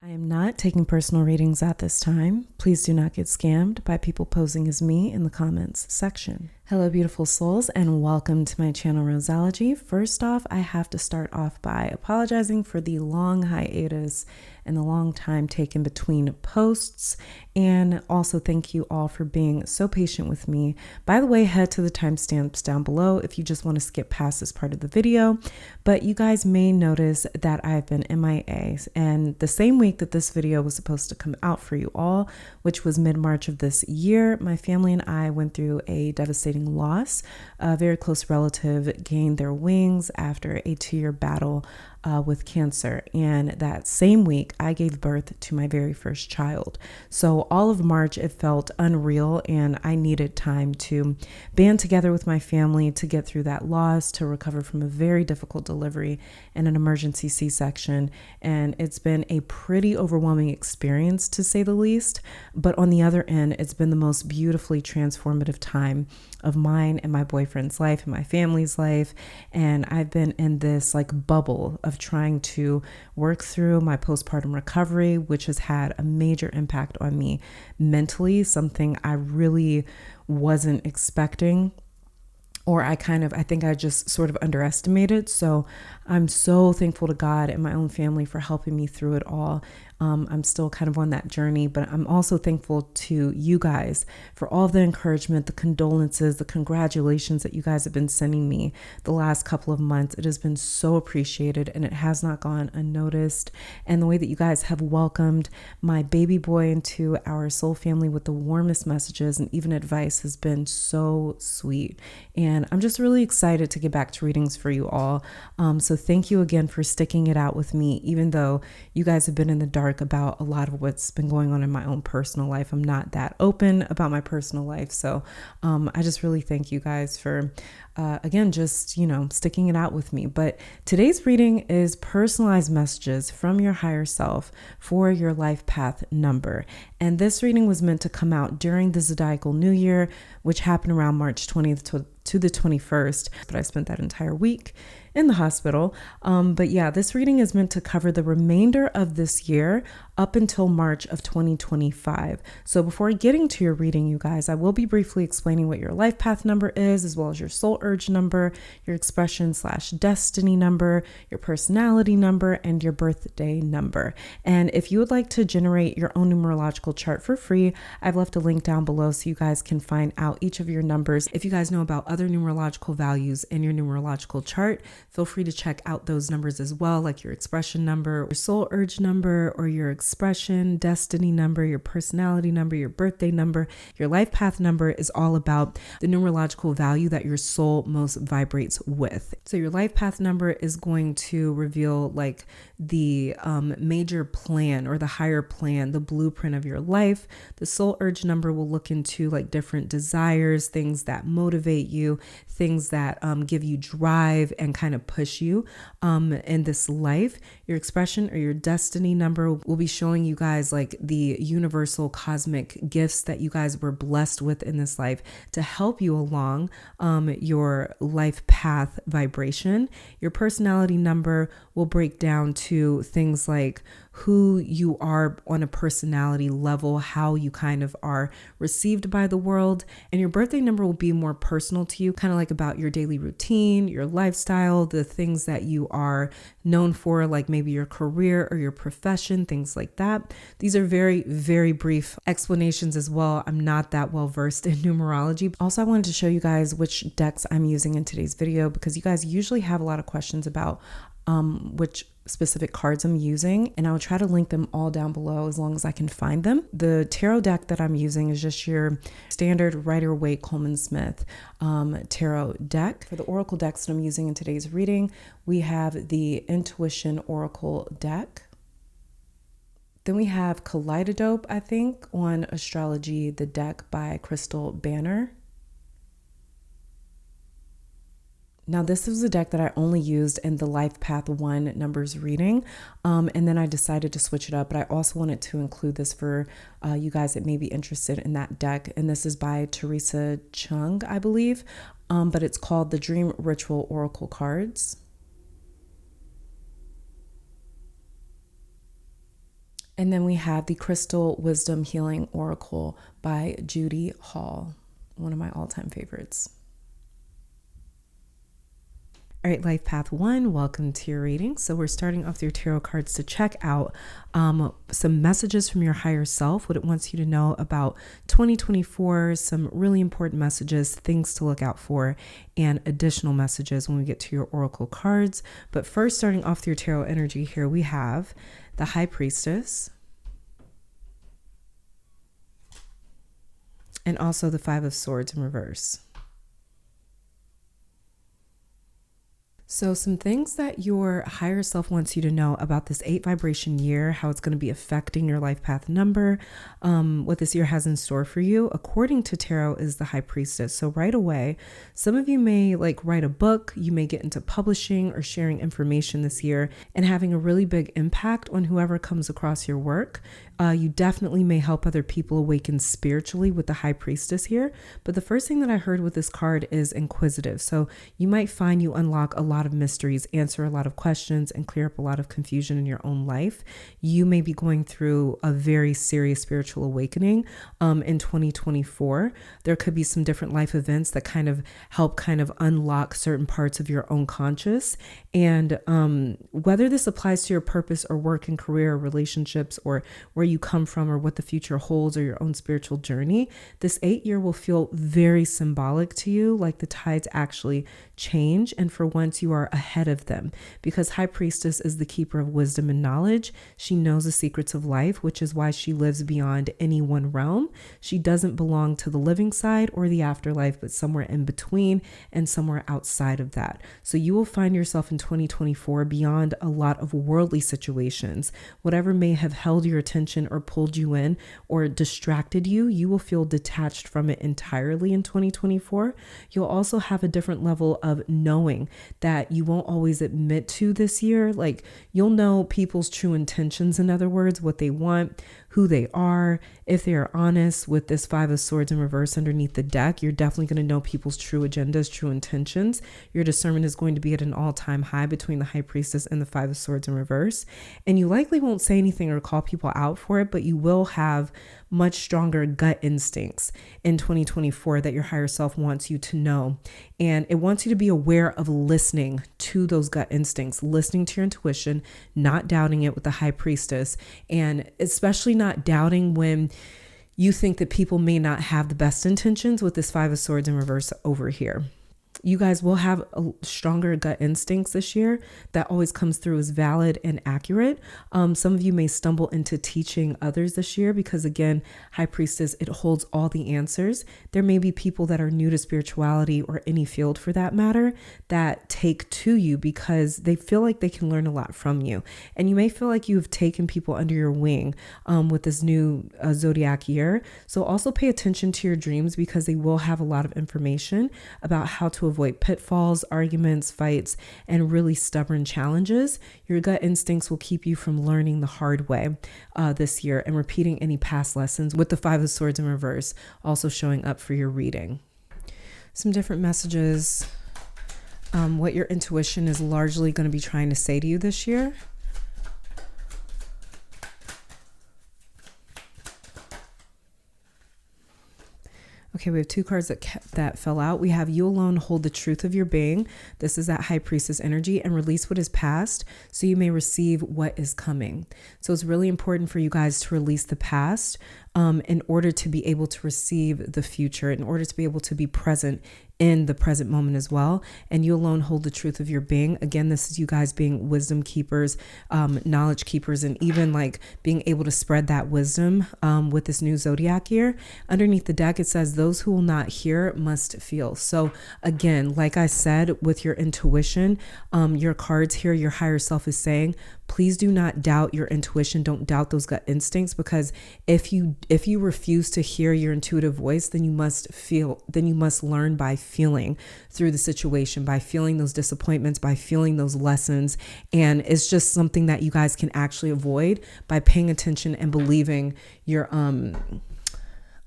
I am not taking personal readings at this time. Please do not get scammed by people posing as me in the comments section. Hello, beautiful souls, and welcome to my channel, Roseology. First off, I have to start off by apologizing for the long hiatus and the long time taken between posts, and also thank you all for being so patient with me. By the way, head to the timestamps down below if you just want to skip past this part of the video, but you guys may notice that I've been MIA, and the same week that this video was supposed to come out for you all, which was mid-March of this year, my family and I went through a devastating loss. A very close relative gained their wings after a 2-year battle with cancer. And that same week, I gave birth to my very first child. So all of March, it felt unreal, and I needed time to band together with my family to get through that loss, to recover from a very difficult delivery and an emergency C-section. And it's been a pretty overwhelming experience, to say the least. But on the other end, it's been the most beautifully transformative time of mine and my boyfriend's life and my family's life. And I've been in this like bubble of trying to work through my postpartum recovery, which has had a major impact on me mentally, something I really wasn't expecting, or I think I just sort of underestimated. So I'm so thankful to God and my own family for helping me through it all. I'm still kind of on that journey, but I'm also thankful to you guys for all the encouragement, the condolences, the congratulations that you guys have been sending me the last couple of months. It has been so appreciated, and it has not gone unnoticed. And the way that you guys have welcomed my baby boy into our soul family with the warmest messages and even advice has been so sweet. And I'm just really excited to get back to readings for you all. So thank you again for sticking it out with me, even though you guys have been in the dark about a lot of what's been going on in my own personal life. I'm not that open about my personal life. So I just really thank you guys for, again, just, sticking it out with me. But today's reading is personalized messages from your higher self for your life path number. And this reading was meant to come out during the Zodiacal New Year, which happened around March 20th to the 21st, but I spent that entire week in the hospital. But yeah, this reading is meant to cover the remainder of this year up until March of 2025. So before getting to your reading, you guys, I will be briefly explaining what your life path number is, as well as your soul urge number, your expression/destiny number, your personality number, and your birthday number. And if you would like to generate your own numerological chart for free, I've left a link down below so you guys can find out each of your numbers. If you guys know about other numerological values in your numerological chart, feel free to check out those numbers as well, like your expression number, your soul urge number, or your expression, destiny number, your personality number, your birthday number. Your life path number is all about the numerological value that your soul most vibrates with. So your life path number is going to reveal like the major plan or the higher plan, the blueprint of your life. The soul urge number will look into like different desires, things that motivate you, things that give you drive and kind of push you in this life. Your expression or your destiny number will be showing you guys like the universal cosmic gifts that you guys were blessed with in this life to help you along your life path vibration. Your personality number will break down to things like who you are on a personality level, how you kind of are received by the world. And your birthday number will be more personal to you, kind of like about your daily routine, your lifestyle, the things that you are known for, like maybe your career or your profession, things like that. These are very, very brief explanations as well. I'm not that well versed in numerology. Also, I wanted to show you guys which decks I'm using in today's video, because you guys usually have a lot of questions about which specific cards I'm using, and I will try to link them all down below as long as I can find them. The tarot deck that I'm using is just your standard Rider-Waite Coleman Smith tarot deck. For the oracle decks that I'm using in today's reading, we have the Intuition Oracle deck. Then we have Kaleidodope, I think, on Astrology, the deck by Crystal Banner. Now, this was a deck that I only used in the Life Path 1 numbers reading, and then I decided to switch it up, but I also wanted to include this for you guys that may be interested in that deck, and this is by Teresa Chung, I believe, but it's called the Dream Ritual Oracle Cards. And then we have the Crystal Wisdom Healing Oracle by Judy Hall, one of my all-time favorites. All right, Life Path 1, welcome to your reading. So we're starting off with your tarot cards to check out some messages from your higher self, what it wants you to know about 2024, some really important messages, things to look out for, and additional messages when we get to your oracle cards. But first, starting off with your tarot energy here, we have the High Priestess and also the Five of Swords in reverse. So some things that your higher self wants you to know about this 8 vibration year, how it's going to be affecting your life path number, what this year has in store for you, according to tarot, is the High Priestess. So right away, some of you may write a book, you may get into publishing or sharing information this year and having a really big impact on whoever comes across your work. You definitely may help other people awaken spiritually with the High Priestess here. But the first thing that I heard with this card is inquisitive. So you might find you unlock a lot of mysteries, answer a lot of questions, and clear up a lot of confusion in your own life. You may be going through a very serious spiritual awakening in 2024. There could be some different life events that help unlock certain parts of your own conscious. And whether this applies to your purpose or work and career or relationships or where you come from or what the future holds or your own spiritual journey, this 8 year will feel very symbolic to you, like the tides actually change, and for once you are ahead of them, because High Priestess is the keeper of wisdom and knowledge. She knows the secrets of life, which is why she lives beyond any one realm. She doesn't belong to the living side or the afterlife, but somewhere in between and somewhere outside of that. So you will find yourself in 2024 beyond a lot of worldly situations. Whatever may have held your attention or pulled you in or distracted you, you will feel detached from it entirely in 2024. You'll also have a different level of knowing that you won't always admit to this year. You'll know people's true intentions, in other words, what they want, who they are. If they are honest with this Five of Swords in reverse underneath the deck, you're definitely going to know people's true agendas, true intentions. Your discernment is going to be at an all-time high between the High Priestess and the Five of Swords in reverse. And you likely won't say anything or call people out for it, but you will have much stronger gut instincts in 2024 that your higher self wants you to know. And it wants you to be aware of listening to those gut instincts, listening to your intuition, not doubting it with the High Priestess, and especially not doubting when you think that people may not have the best intentions with this Five of Swords in reverse over here. You guys will have a stronger gut instincts this year. That always comes through as valid and accurate. Some of you may stumble into teaching others this year because, again, High Priestess, it holds all the answers. There may be people that are new to spirituality or any field for that matter that take to you because they feel like they can learn a lot from you. And you may feel like you've taken people under your wing with this new zodiac year. So also pay attention to your dreams because they will have a lot of information about how to avoid pitfalls, arguments, fights, and really stubborn challenges. Your gut instincts will keep you from learning the hard way this year and repeating any past lessons, with the Five of Swords in reverse also showing up for your reading. Some different messages, what your intuition is largely going to be trying to say to you this year. Okay, we have 2 cards that fell out. We have you alone hold the truth of your being. This is that High Priestess energy, and release what is past so you may receive what is coming. So it's really important for you guys to release the past in order to be able to receive the future, in order to be able to be present in the present moment as well. And you alone hold the truth of your being. Again, this is you guys being wisdom keepers, knowledge keepers, and even being able to spread that wisdom with this new zodiac year. Underneath the deck, it says those who will not hear must feel. So again, like I said, with your intuition, your cards here, your higher self is saying, please do not doubt your intuition. Don't doubt those gut instincts, because if you refuse to hear your intuitive voice, then you must learn by feeling through the situation, by feeling those disappointments, by feeling those lessons. And it's just something that you guys can actually avoid by paying attention and believing your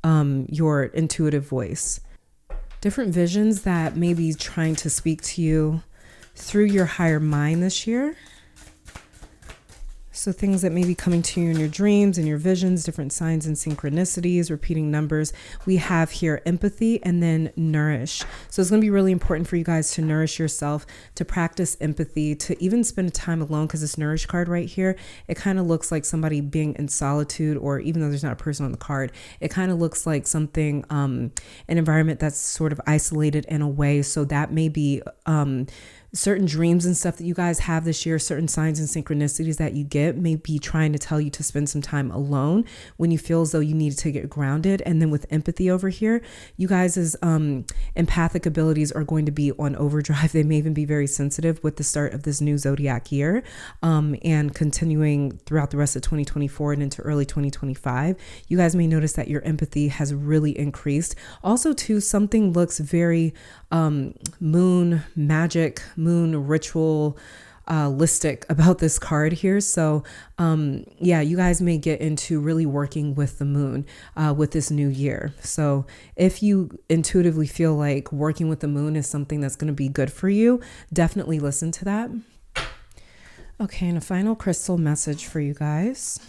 intuitive voice. Different visions that may be trying to speak to you through your higher mind this year. So things that may be coming to you in your dreams and your visions, different signs and synchronicities, repeating numbers. We have here empathy and then nourish. So it's going to be really important for you guys to nourish yourself, to practice empathy, to even spend time alone, because this nourish card right here, it kind of looks like somebody being in solitude, or even though there's not a person on the card, it kind of looks like something, an environment that's sort of isolated in a way. So that may be certain dreams and stuff that you guys have this year, certain signs and synchronicities that you get may be trying to tell you to spend some time alone when you feel as though you need to get grounded. And then with empathy over here, you guys' empathic abilities are going to be on overdrive. They may even be very sensitive with the start of this new zodiac year, and continuing throughout the rest of 2024 and into early 2025. You guys may notice that your empathy has really increased. Also too, something looks very moon magic, moon ritual listic about this card here. So yeah, you guys may get into really working with the moon with this new year. So if you intuitively feel like working with the moon is something that's going to be good for you, definitely listen to that. Okay, and a final crystal message for you guys.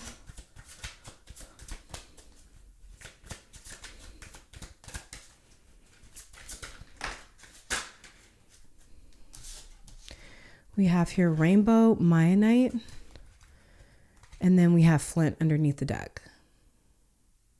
We have here rainbow Mionite, and then we have flint underneath the deck.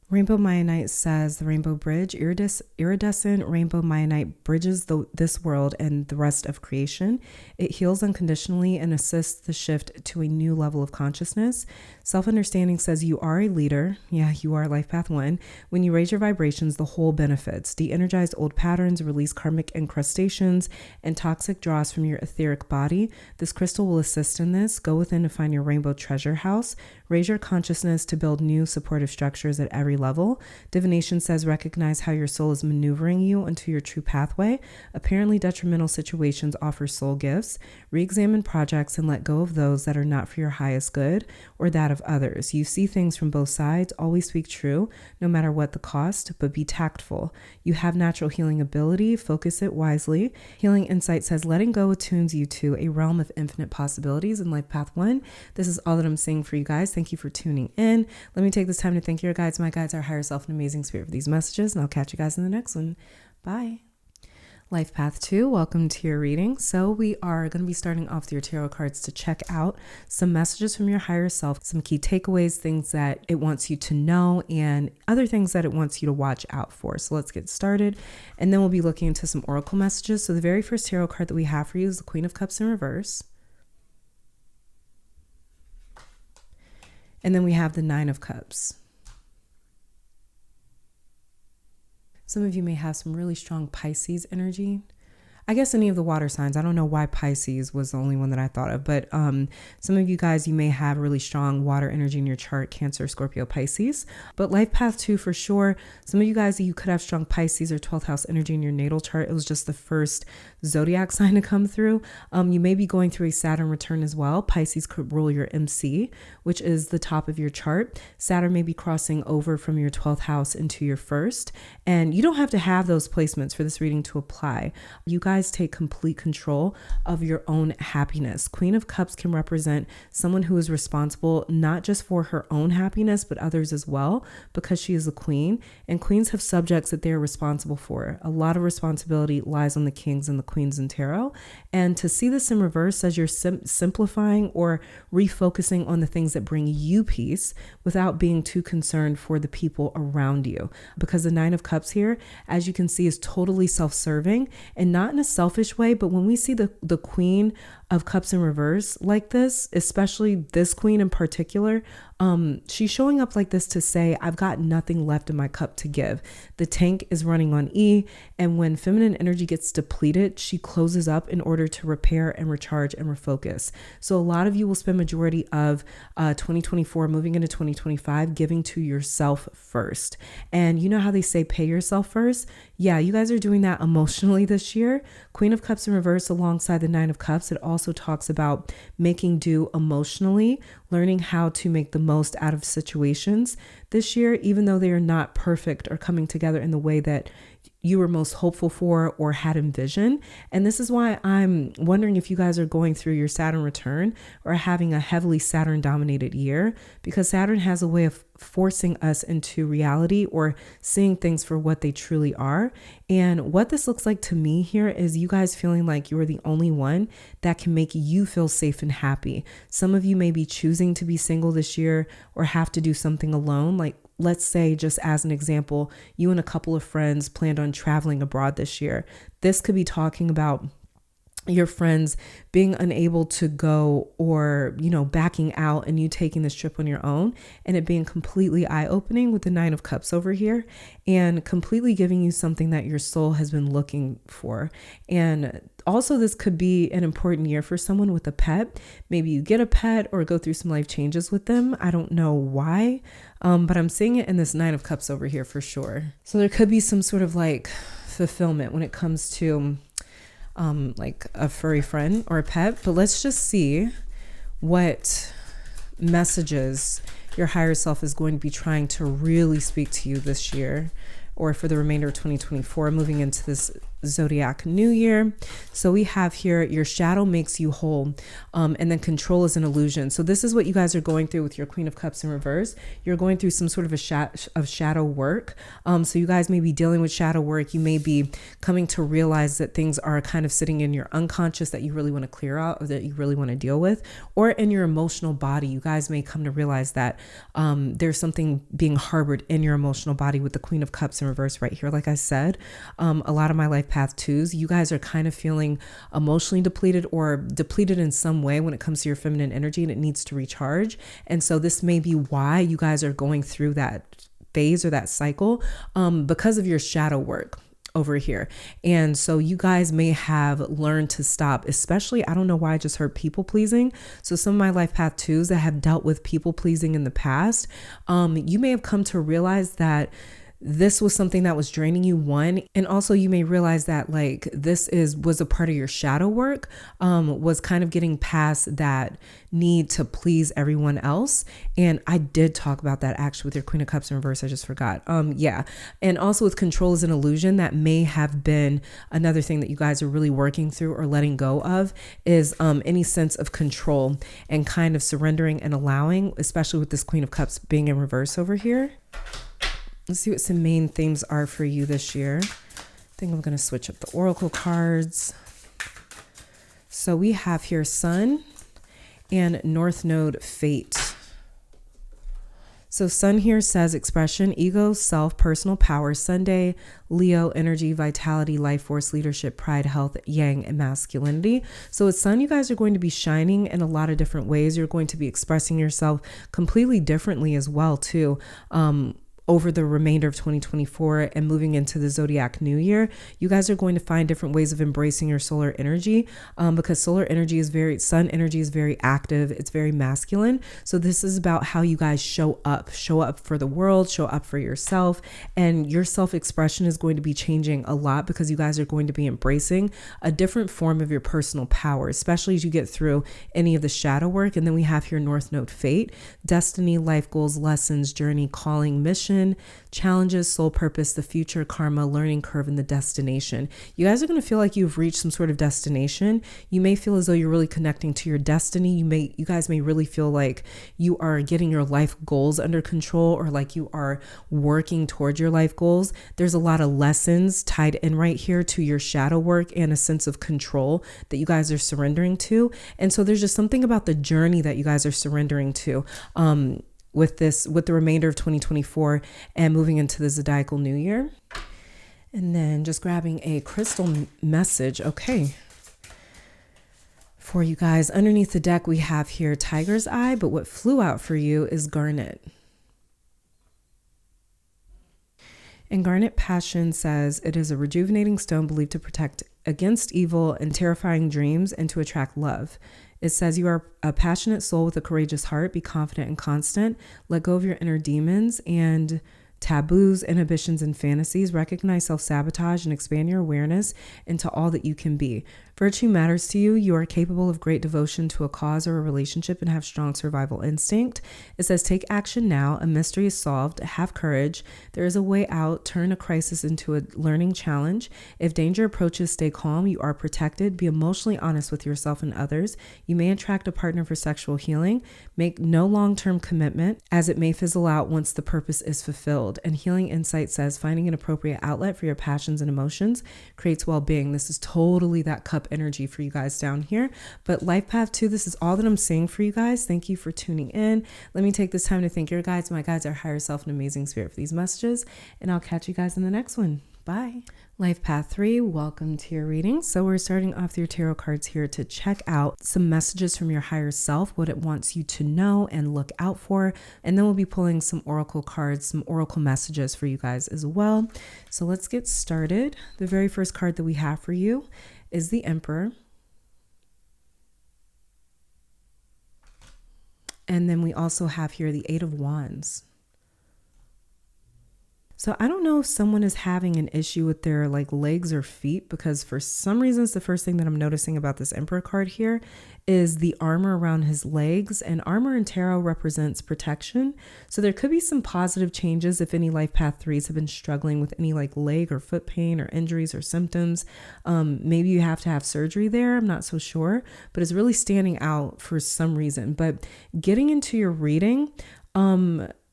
Rainbow Mionite says the rainbow bridge, iridescent rainbow Mionite bridges this world and the rest of creation. It heals unconditionally and assists the shift to a new level of consciousness. Self-understanding says you are a leader. Yeah, you are life path 1. When you raise your vibrations, the whole benefits. De-energize old patterns, release karmic incrustations and toxic dross from your etheric body. This crystal will assist in this. Go within to find your rainbow treasure house. Raise your consciousness to build new supportive structures at every level. Divination says recognize how your soul is maneuvering you into your true pathway. Apparently detrimental situations offer soul gifts. Re-examine projects and let go of those that are not for your highest good or that of others. You see things from both sides. Always speak true, no matter what the cost, but be tactful. You have natural healing ability. Focus it wisely. Healing Insight says letting go attunes you to a realm of infinite possibilities in life path 1. This is all that I'm saying for you guys. Thank you for tuning in. Let me take this time to thank your guides, my guides, our higher self, and amazing spirit for these messages, and I'll catch you guys in the next one. Bye. Life Path 2, welcome to your reading. So we are going to be starting off with your tarot cards to check out some messages from your higher self, some key takeaways, things that it wants you to know, and other things that it wants you to watch out for. So let's get started, and then we'll be looking into some oracle messages. So the very first tarot card that we have for you is the Queen of Cups in reverse. And then we have the Nine of Cups. Some of you may have some really strong Pisces energy. I guess any of the water signs. I don't know why Pisces was the only one that I thought of, but some of you guys, you may have really strong water energy in your chart, Cancer, Scorpio, Pisces. But Life Path 2 for sure. Some of you guys, you could have strong Pisces or 12th house energy in your natal chart. It was just the first zodiac sign to come through. You may be going through a Saturn return as well. Pisces could rule your MC, which is the top of your chart. Saturn may be crossing over from your 12th house into your first. And you don't have to have those placements for this reading to apply. You guys take complete control of your own happiness. Queen of Cups can represent someone who is responsible not just for her own happiness, but others as well, because she is a queen, and queens have subjects that they're responsible for. A lot of responsibility lies on the kings and the queens in tarot. And to see this in reverse says you're simplifying or refocusing on the things that bring you peace without being too concerned for the people around you. Because the Nine of Cups here, as you can see, is totally self-serving, and not in a selfish way, but when we see the Queen of Cups in reverse like this, especially this queen in particular, she's showing up like this to say, I've got nothing left in my cup to give. The tank is running on E, and when feminine energy gets depleted, she closes up in order to repair and recharge and refocus. So a lot of you will spend majority of 2024 moving into 2025 giving to yourself first. And you know how they say pay yourself first? Yeah, you guys are doing that emotionally this year. Queen of Cups in reverse alongside the Nine of Cups. It also talks about making do emotionally, learning how to make the most out of situations this year, even though they are not perfect or coming together in the way that you were most hopeful for or had envisioned. And this is why I'm wondering if you guys are going through your Saturn return or having a heavily Saturn dominated year, because Saturn has a way of forcing us into reality or seeing things for what they truly are. And what this looks like to me here is you guys feeling like you're the only one that can make you feel safe and happy. Some of you may be choosing to be single this year or have to do something alone. Like, let's say, just as an example, you and a couple of friends planned on traveling abroad this year. This could be talking about your friends being unable to go, or, backing out and you taking this trip on your own, and it being completely eye-opening with the Nine of Cups over here, and completely giving you something that your soul has been looking for. And also, this could be an important year for someone with a pet. Maybe you get a pet or go through some life changes with them. I don't know why, but I'm seeing it in this Nine of Cups over here for sure. So there could be some sort of like fulfillment when it comes to like a furry friend or a pet. But let's just see what messages your higher self is going to be trying to really speak to you this year, or for the remainder of 2024, moving into this zodiac new year. So we have here, your shadow makes you whole, and then control is an illusion. So this is what you guys are going through with your Queen of Cups in reverse. You're going through some sort of shadow work. So you guys may be dealing with shadow work. You may be coming to realize that things are kind of sitting in your unconscious that you really want to clear out, or that you really want to deal with, or in your emotional body. You guys may come to realize that there's something being harbored in your emotional body with the Queen of Cups in reverse right here. Like I said, a lot of my life path twos, you guys are kind of feeling emotionally depleted or depleted in some way when it comes to your feminine energy, and it needs to recharge. And so this may be why you guys are going through that phase or that cycle, because of your shadow work over here. And so you guys may have learned to stop, especially, I don't know why I just heard people pleasing. So some of my life path twos that have dealt with people pleasing in the past, you may have come to realize that this was something that was draining you, one. And also you may realize that like this was a part of your shadow work, was kind of getting past that need to please everyone else. And I did talk about that actually with your Queen of Cups in reverse. I just forgot. Yeah. And also with control is an illusion, that may have been another thing that you guys are really working through or letting go of, is any sense of control and kind of surrendering and allowing, especially with this Queen of Cups being in reverse over here. Let's see what some main themes are for you this year. I think I'm going to switch up the oracle cards. So we have here Sun and North Node Fate. So Sun here says expression, ego, self, personal power. Sunday, Leo, energy, vitality, life force, leadership, pride, health, yang, and masculinity. So with Sun, you guys are going to be shining in a lot of different ways. You're going to be expressing yourself completely differently as well too. Over the remainder of 2024 and moving into the zodiac new year, you guys are going to find different ways of embracing your solar energy, because solar energy is sun energy is very active. It's very masculine. So this is about how you guys show up for the world, show up for yourself, and your self-expression is going to be changing a lot because you guys are going to be embracing a different form of your personal power, especially as you get through any of the shadow work. And then we have here North Node Fate, destiny, life goals, lessons, journey, calling, mission, challenges, soul purpose, the future, karma, learning curve, and the destination. You guys are going to feel like you've reached some sort of destination. You may feel as though you're really connecting to your destiny. You guys may really feel like you are getting your life goals under control, or like you are working towards your life goals. There's a lot of lessons tied in right here to your shadow work and a sense of control that you guys are surrendering to. And so there's just something about the journey that you guys are surrendering to, with the remainder of 2024 and moving into the zodiacal new year. And then just grabbing a crystal message. Okay. For you guys, underneath the deck, we have here Tiger's Eye, but what flew out for you is Garnet. And Garnet Passion says it is a rejuvenating stone believed to protect against evil and terrifying dreams and to attract love. It says you are a passionate soul with a courageous heart. Be confident and constant. Let go of your inner demons and taboos, inhibitions, and fantasies. Recognize self-sabotage and expand your awareness into all that you can be. Virtue matters to you. You are capable of great devotion to a cause or a relationship and have strong survival instinct. It says, take action now. A mystery is solved. Have courage. There is a way out. Turn a crisis into a learning challenge. If danger approaches, stay calm. You are protected. Be emotionally honest with yourself and others. You may attract a partner for sexual healing. Make no long-term commitment, as it may fizzle out once the purpose is fulfilled. And Healing Insight says, finding an appropriate outlet for your passions and emotions creates well-being. This is totally that cup energy for you guys down here. But Life Path 2, this is all that I'm saying for you guys. Thank you for tuning in. Let me take this time to thank your guides, my guides, our higher self, and amazing spirit for these messages. And I'll catch you guys in the next one. Bye. Life Path 3, welcome to your reading. So we're starting off your tarot cards here to check out some messages from your higher self, what it wants you to know and look out for. And then we'll be pulling some oracle cards, some oracle messages for you guys as well. So let's get started. The very first card that we have for you is the Emperor. And then we also have here the Eight of Wands. So I don't know if someone is having an issue with their legs or feet, because for some reason it's the first thing that I'm noticing about this Emperor card here is the armor around his legs, and armor in tarot represents protection. So there could be some positive changes if any Life Path 3s have been struggling with any leg or foot pain or injuries or symptoms. Maybe you have to have surgery there. I'm not so sure, but it's really standing out for some reason. But getting into your reading,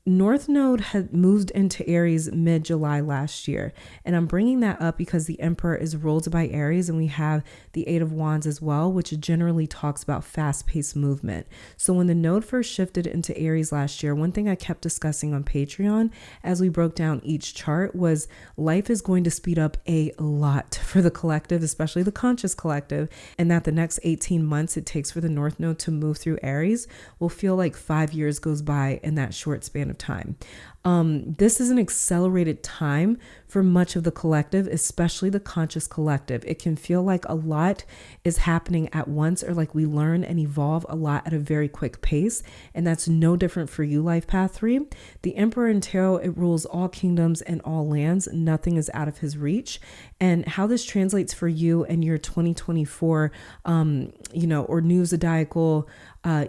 North Node had moved into Aries mid-July last year. And I'm bringing that up because the Emperor is ruled by Aries, and we have the Eight of Wands as well, which generally talks about fast-paced movement. So when the node first shifted into Aries last year, one thing I kept discussing on Patreon as we broke down each chart was life is going to speed up a lot for the collective, especially the conscious collective, and that the next 18 months it takes for the North Node to move through Aries will feel like 5 years goes by in that short span of time. This is an accelerated time for much of the collective, especially the conscious collective. It can feel like a lot is happening at once, or like we learn and evolve a lot at a very quick pace. And that's no different for you, Life Path 3. The Emperor in tarot, it rules all kingdoms and all lands. Nothing is out of his reach. And how this translates for you in your 2024, or new zodiacal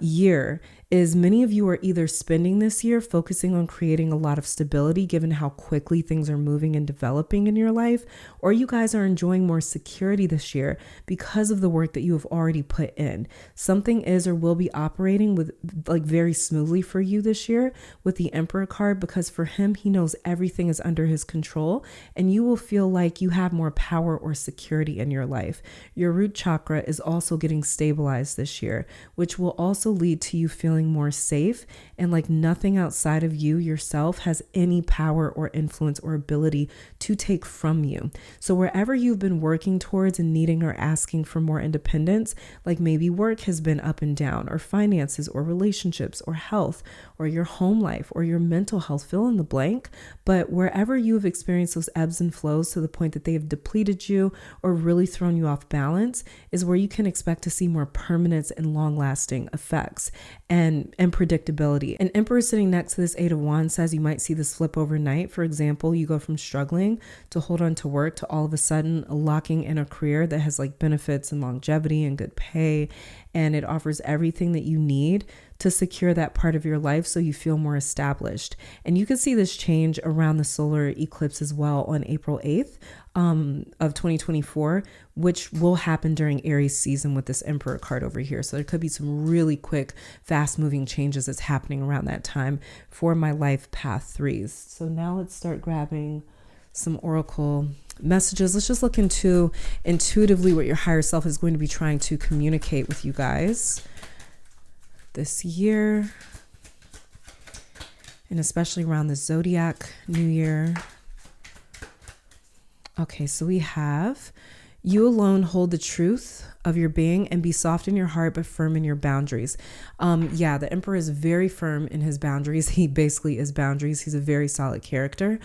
year is many of you are either spending this year focusing on creating a lot of stability given how quickly things are moving and developing in your life, or you guys are enjoying more security this year because of the work that you have already put in. Something is or will be operating with very smoothly for you this year with the Emperor card, because for him, he knows everything is under his control, and you will feel like you have more power or security in your life. Your root chakra is also getting stabilized this year, which will also lead to you feeling more safe and like nothing outside of you yourself has any power or influence or ability to take from you. So wherever you've been working towards and needing or asking for more independence, like maybe work has been up and down, or finances or relationships or health or your home life or your mental health, fill in the blank. But wherever you have experienced those ebbs and flows to the point that they have depleted you or really thrown you off balance is where you can expect to see more permanence and long-lasting effects and predictability. An Emperor sitting next to this Eight of Wands says you might see this flip overnight. For example, you go from struggling to hold on to work to all of a sudden locking in a career that has benefits and longevity and good pay, and it offers everything that you need to secure that part of your life so you feel more established. And you can see this change around the solar eclipse as well on April 8th of 2024, which will happen during Aries season with this Emperor card over here. So there could be some really quick, fast moving changes that's happening around that time for my Life Path 3s. So now let's start grabbing some oracle messages. Let's just look into intuitively what your higher self is going to be trying to communicate with you guys this year, and especially around the zodiac new year. Okay, so we have, you alone hold the truth of your being and be soft in your heart but firm in your boundaries. The Emperor is very firm in his boundaries. He basically is boundaries. He's a very solid character.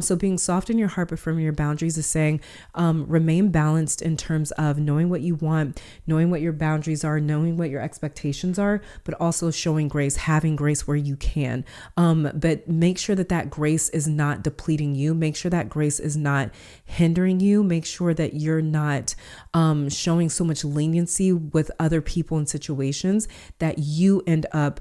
So being soft in your heart but firm in your boundaries is saying remain balanced in terms of knowing what you want, knowing what your boundaries are, knowing what your expectations are, but also showing grace, having grace where you can. But make sure that grace is not depleting you. Make sure that grace is not hindering you. Make sure that you're not not showing so much leniency with other people and situations that you end up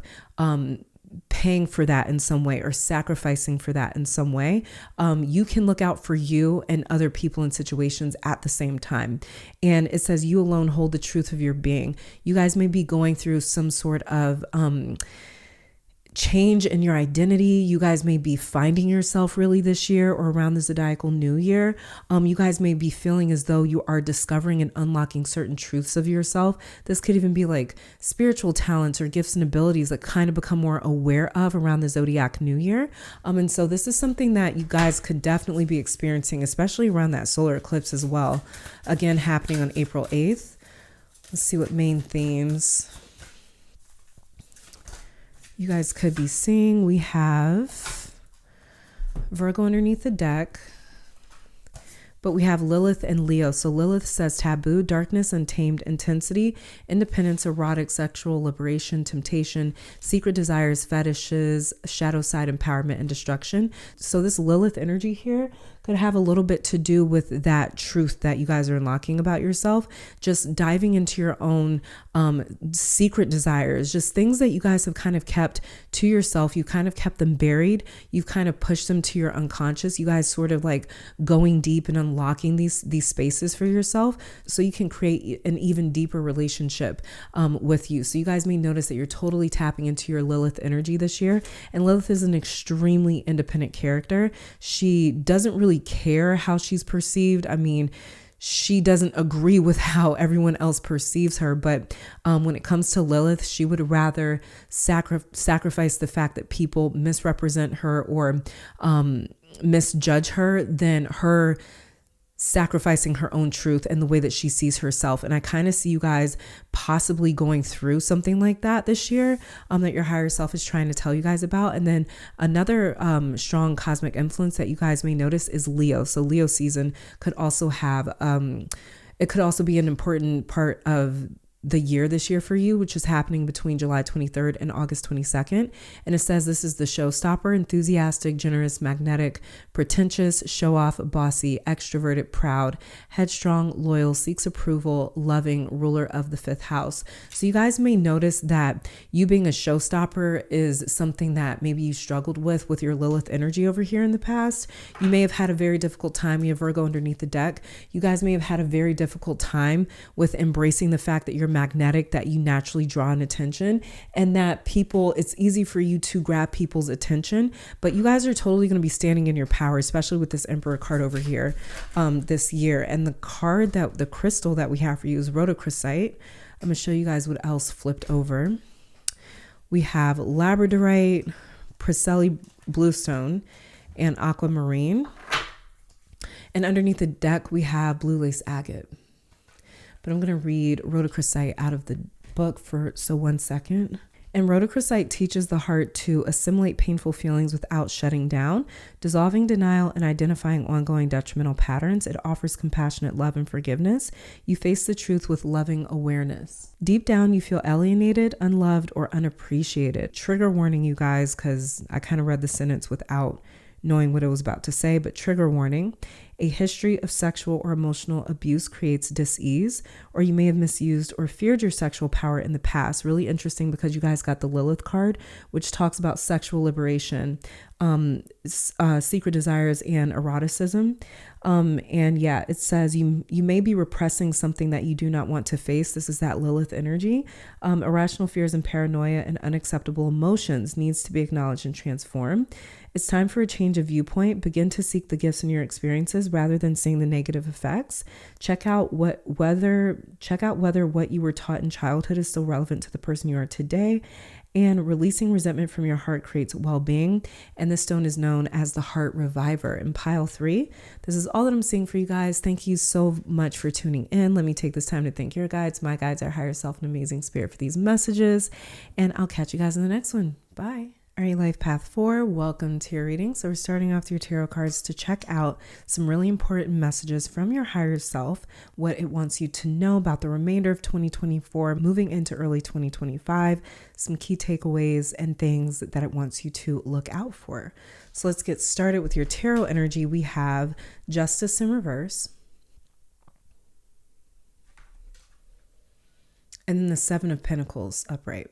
paying for that in some way or sacrificing for that in some way. You can look out for you and other people and situations at the same time. And it says you alone hold the truth of your being. You guys may be going through some sort of change in your identity. You guys may be finding yourself really this year or around the zodiacal new year. You guys may be feeling as though you are discovering and unlocking certain truths of yourself. This could even be like spiritual talents or gifts and abilities that kind of become more aware of around the zodiac new year. And so this is something that you guys could definitely be experiencing, especially around that solar eclipse as well. Again, happening on April 8th. Let's see what main themes you guys could be seeing. We have Virgo underneath the deck, but we have Lilith and Leo. So Lilith says taboo, darkness, untamed intensity, independence, erotic, sexual liberation, temptation, secret desires, fetishes, shadow side, empowerment, and destruction. So this Lilith energy here could have a little bit to do with that truth that you guys are unlocking about yourself, just diving into your own secret desires, just things that you guys have kind of kept to yourself. You kind of kept them buried. You've kind of pushed them to your unconscious. You guys sort of like going deep and unlocking these spaces for yourself so you can create an even deeper relationship with you. So you guys may notice that you're totally tapping into your Lilith energy this year. And Lilith is an extremely independent character. She doesn't really care how she's perceived. I mean, she doesn't agree with how everyone else perceives her. But when it comes to Lilith, she would rather sacrifice the fact that people misrepresent her or misjudge her than her sacrificing her own truth and the way that she sees herself. And I kind of see you guys possibly going through something like that this year that your higher self is trying to tell you guys about. And then another strong cosmic influence that you guys may notice is Leo. So Leo season could also have, it could also be an important part of the year this year for you, which is happening between July 23rd and August 22nd. And it says this is the showstopper, enthusiastic, generous, magnetic, pretentious, show off, bossy, extroverted, proud, headstrong, loyal, seeks approval, loving, ruler of the fifth house. So you guys may notice that you being a showstopper is something that maybe you struggled with your Lilith energy over here in the past. You may have had a very difficult time. You have Virgo underneath the deck. You guys may have had a very difficult time with embracing the fact that you're magnetic, that you naturally draw an attention, and that people, it's easy for you to grab people's attention, but you guys are totally going to be standing in your power, especially with this Emperor card over here this year. And the card that the crystal that we have for you is rhodochrosite. I'm going to show you guys what else flipped over. We have labradorite, Priscilla bluestone, and aquamarine. And underneath the deck, we have blue lace agate. But I'm going to read rhodochrosite out of the book so 1 second. And rhodochrosite teaches the heart to assimilate painful feelings without shutting down, dissolving denial and identifying ongoing detrimental patterns. It offers compassionate love and forgiveness. You face the truth with loving awareness. Deep down, you feel alienated, unloved, or unappreciated. Trigger warning, you guys, because I kind of read the sentence without knowing what it was about to say, but trigger warning. A history of sexual or emotional abuse creates dis-ease, or you may have misused or feared your sexual power in the past. Really interesting because you guys got the Lilith card, which talks about sexual liberation, secret desires, and eroticism. And yeah, it says you may be repressing something that you do not want to face. This is that Lilith energy. Irrational fears and paranoia and unacceptable emotions needs to be acknowledged and transformed. It's time for a change of viewpoint. Begin to seek the gifts in your experiences rather than seeing the negative effects. Check out whether what you were taught in childhood is still relevant to the person you are today. And releasing resentment from your heart creates well-being. And this stone is known as the Heart Reviver. In pile 3, this is all that I'm seeing for you guys. Thank you so much for tuning in. Let me take this time to thank your guides, my guides, our higher self, and amazing spirit for these messages. And I'll catch you guys in the next one. Bye. All right, Life Path 4, welcome to your reading. So we're starting off with your tarot cards to check out some really important messages from your higher self, what it wants you to know about the remainder of 2024, moving into early 2025, some key takeaways and things that it wants you to look out for. So let's get started with your tarot energy. We have Justice in reverse, And then the Seven of Pentacles upright.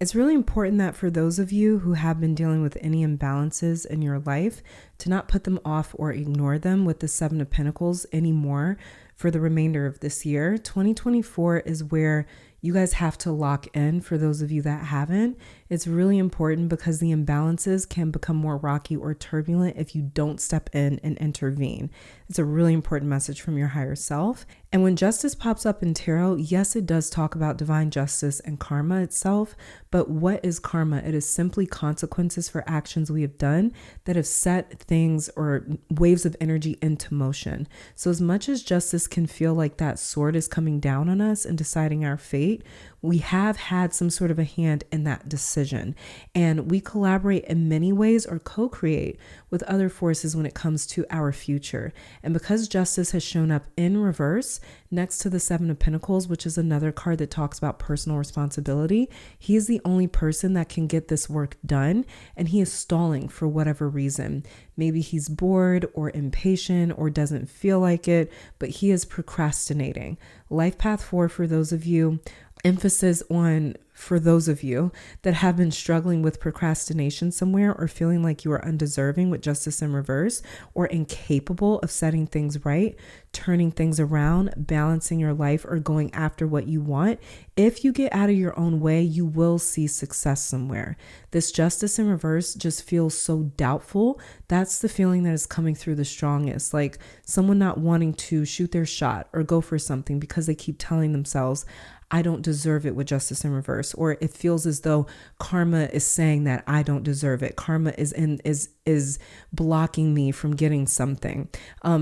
It's really important that for those of you who have been dealing with any imbalances in your life, to not put them off or ignore them with the Seven of Pentacles anymore for the remainder of this year. 2024 is where you guys have to lock in. For those of you that haven't, it's really important because the imbalances can become more rocky or turbulent if you don't step in and intervene. It's a really important message from your higher self. And when justice pops up in tarot, yes, it does talk about divine justice and karma itself. But what is karma? It is simply consequences for actions we have done that have set things or waves of energy into motion. So as much as justice can feel like that sword is coming down on us and deciding our fate, we have had some sort of a hand in that decision. And we collaborate in many ways or co-create with other forces when it comes to our future. And because justice has shown up in reverse next to the Seven of Pentacles, which is another card that talks about personal responsibility, he is the only person that can get this work done. And he is stalling for whatever reason. Maybe he's bored or impatient or doesn't feel like it, but he is procrastinating. Life Path 4, for those of you, emphasis on for those of you that have been struggling with procrastination somewhere or feeling like you are undeserving with justice in reverse or incapable of setting things right, turning things around, balancing your life, or going after what you want. If you get out of your own way, you will see success somewhere. This justice in reverse just feels so doubtful. That's the feeling that is coming through the strongest, like someone not wanting to shoot their shot or go for something because they keep telling themselves, I don't deserve it with justice in reverse. Or it feels as though karma is saying that I don't deserve it. Karma is blocking me from getting something.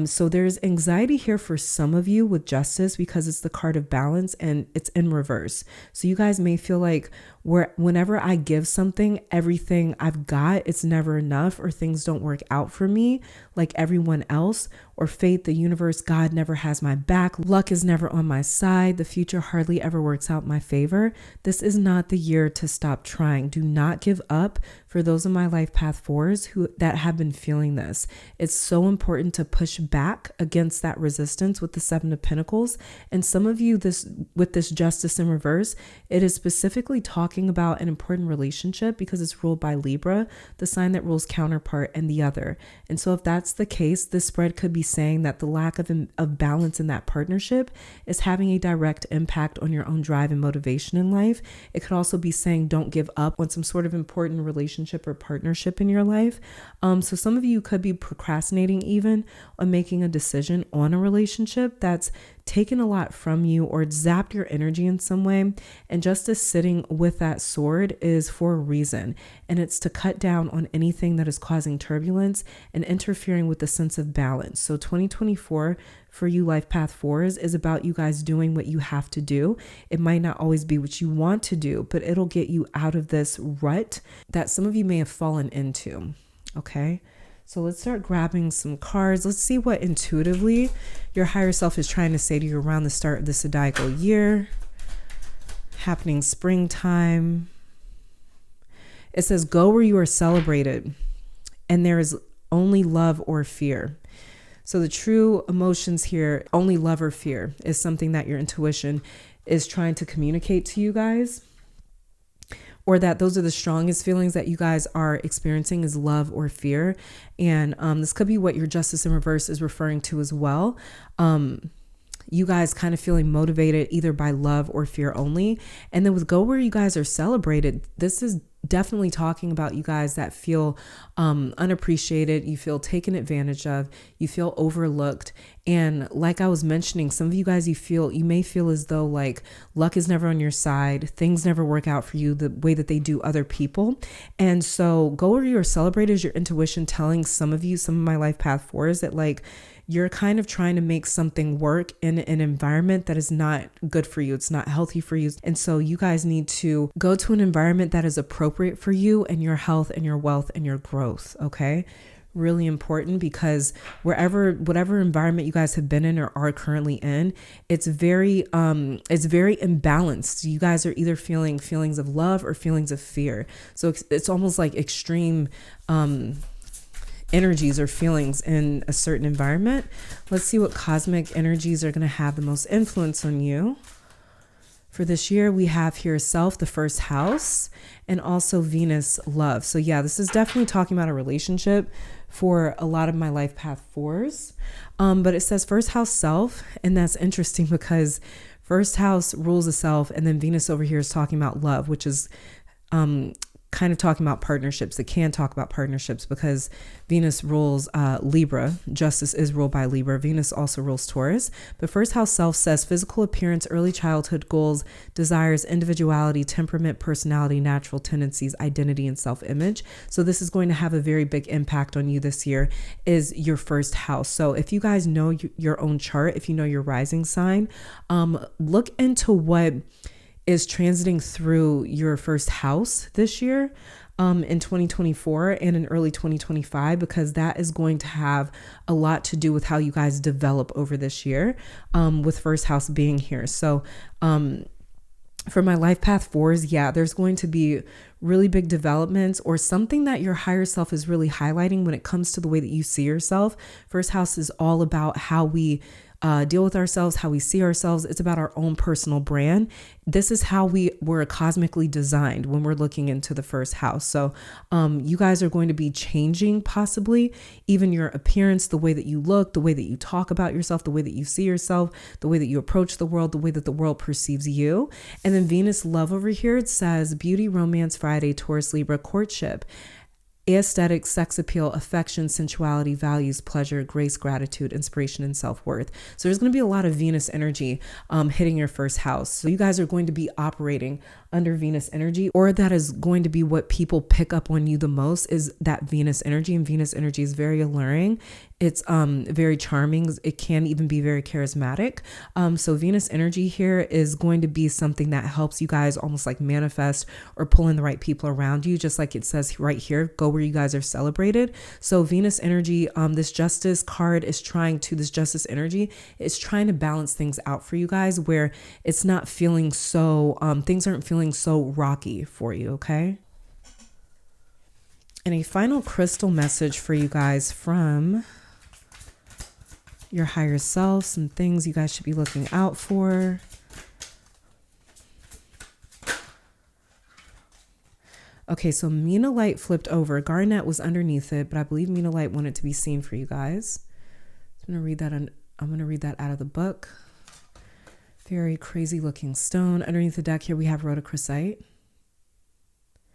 So there's anxiety here for some of you with justice because it's the card of balance and it's in reverse. So you guys may feel like whenever I give something, everything I've got, it's never enough, or things don't work out for me like everyone else, or fate, the universe, God never has my back. Luck is never on my side. The future hardly ever works out in my favor. This is not the year to stop trying. Do not give up. For those of my Life Path 4s that have been feeling this, it's so important to push back against that resistance with the Seven of Pentacles. And some of you, with this justice in reverse, it is specifically talking about an important relationship because it's ruled by Libra, the sign that rules counterpart and the other. And so if that's the case, this spread could be saying that the lack of balance in that partnership is having a direct impact on your own drive and motivation in life. It could also be saying don't give up on some sort of important relationship or partnership in your life. So some of you could be procrastinating even on making a decision on a relationship that's taken a lot from you or zapped your energy in some way. And justice sitting with that sword is for a reason. And it's to cut down on anything that is causing turbulence and interfering with the sense of balance. So 2024 for you Life Path 4s is about you guys doing what you have to do. It might not always be what you want to do, but it'll get you out of this rut that some of you may have fallen into. Okay. So let's start grabbing some cards. Let's see what intuitively your higher self is trying to say to you around the start of the zodiacal year, happening springtime. It says, go where you are celebrated, and there is only love or fear. So the true emotions here, only love or fear, is something that your intuition is trying to communicate to you guys. Or that those are the strongest feelings that you guys are experiencing is love or fear. And this could be what your justice in reverse is referring to as well. You guys kind of feeling motivated either by love or fear only. And then with go where you guys are celebrated, this is definitely talking about you guys that feel unappreciated, you feel taken advantage of, you feel overlooked. And like I was mentioning, some of you guys, you may feel as though like luck is never on your side, things never work out for you the way that they do other people. And so go where you're celebrated is your intuition telling some of my Life Path 4s that like you're kind of trying to make something work in an environment that is not good for you. It's not healthy for you. And so you guys need to go to an environment that is appropriate for you and your health and your wealth and your growth. Okay. Really important, because whatever environment you guys have been in or are currently in, it's very imbalanced. You guys are either feeling feelings of love or feelings of fear. So it's almost like extreme energies or feelings in a certain environment. Let's see what cosmic energies are going to have the most influence on you. For this year, we have here self, the first house, and also Venus, love. So yeah, this is definitely talking about a relationship for a lot of my life path 4s. But it says first house self, and that's interesting because first house rules the self, and then Venus over here is talking about love, which is kind of talking about partnerships. It can talk about partnerships because Venus rules Libra. Justice is ruled by Libra. Venus also rules Taurus. But first house self says physical appearance, early childhood goals, desires, individuality, temperament, personality, natural tendencies, identity, and self-image. So this is going to have a very big impact on you this year, is your first house. So if you guys know your own chart, if you know your rising sign, look into what is transiting through your first house this year, in 2024 and in early 2025, because that is going to have a lot to do with how you guys develop over this year, with first house being here. So, for my life path 4s, yeah, there's going to be really big developments or something that your higher self is really highlighting when it comes to the way that you see yourself. First house is all about how we deal with ourselves, how we see ourselves. It's about our own personal brand. This is how we were cosmically designed when we're looking into the first house. So you guys are going to be changing possibly even your appearance, the way that you look, the way that you talk about yourself, the way that you see yourself, the way that you approach the world, the way that the world perceives you. And then Venus love over here, it says beauty, romance, Friday, Taurus, Libra, courtship, aesthetic, sex appeal, affection, sensuality, values, pleasure, grace, gratitude, inspiration, and self-worth. So there's going to be a lot of Venus energy hitting your first house. So you guys are going to be operating under Venus energy, or that is going to be what people pick up on you the most, is that Venus energy. And Venus energy is very alluring. It's very charming. It can even be very charismatic. So Venus energy here is going to be something that helps you guys almost like manifest or pull in the right people around you, just like it says right here, go where you guys are celebrated. So Venus energy, this justice card is trying to, this justice energy is trying to balance things out for you guys where it's not feeling so, things aren't feeling so rocky for you, okay? And a final crystal message for you guys from your higher self, some things you guys should be looking out for. Okay, so Mina Light flipped over. Garnet was underneath it, but I believe Mina Light wanted to be seen for you guys. I'm gonna read that out of the book. Very crazy looking stone. Underneath the deck here, we have rhodochrosite.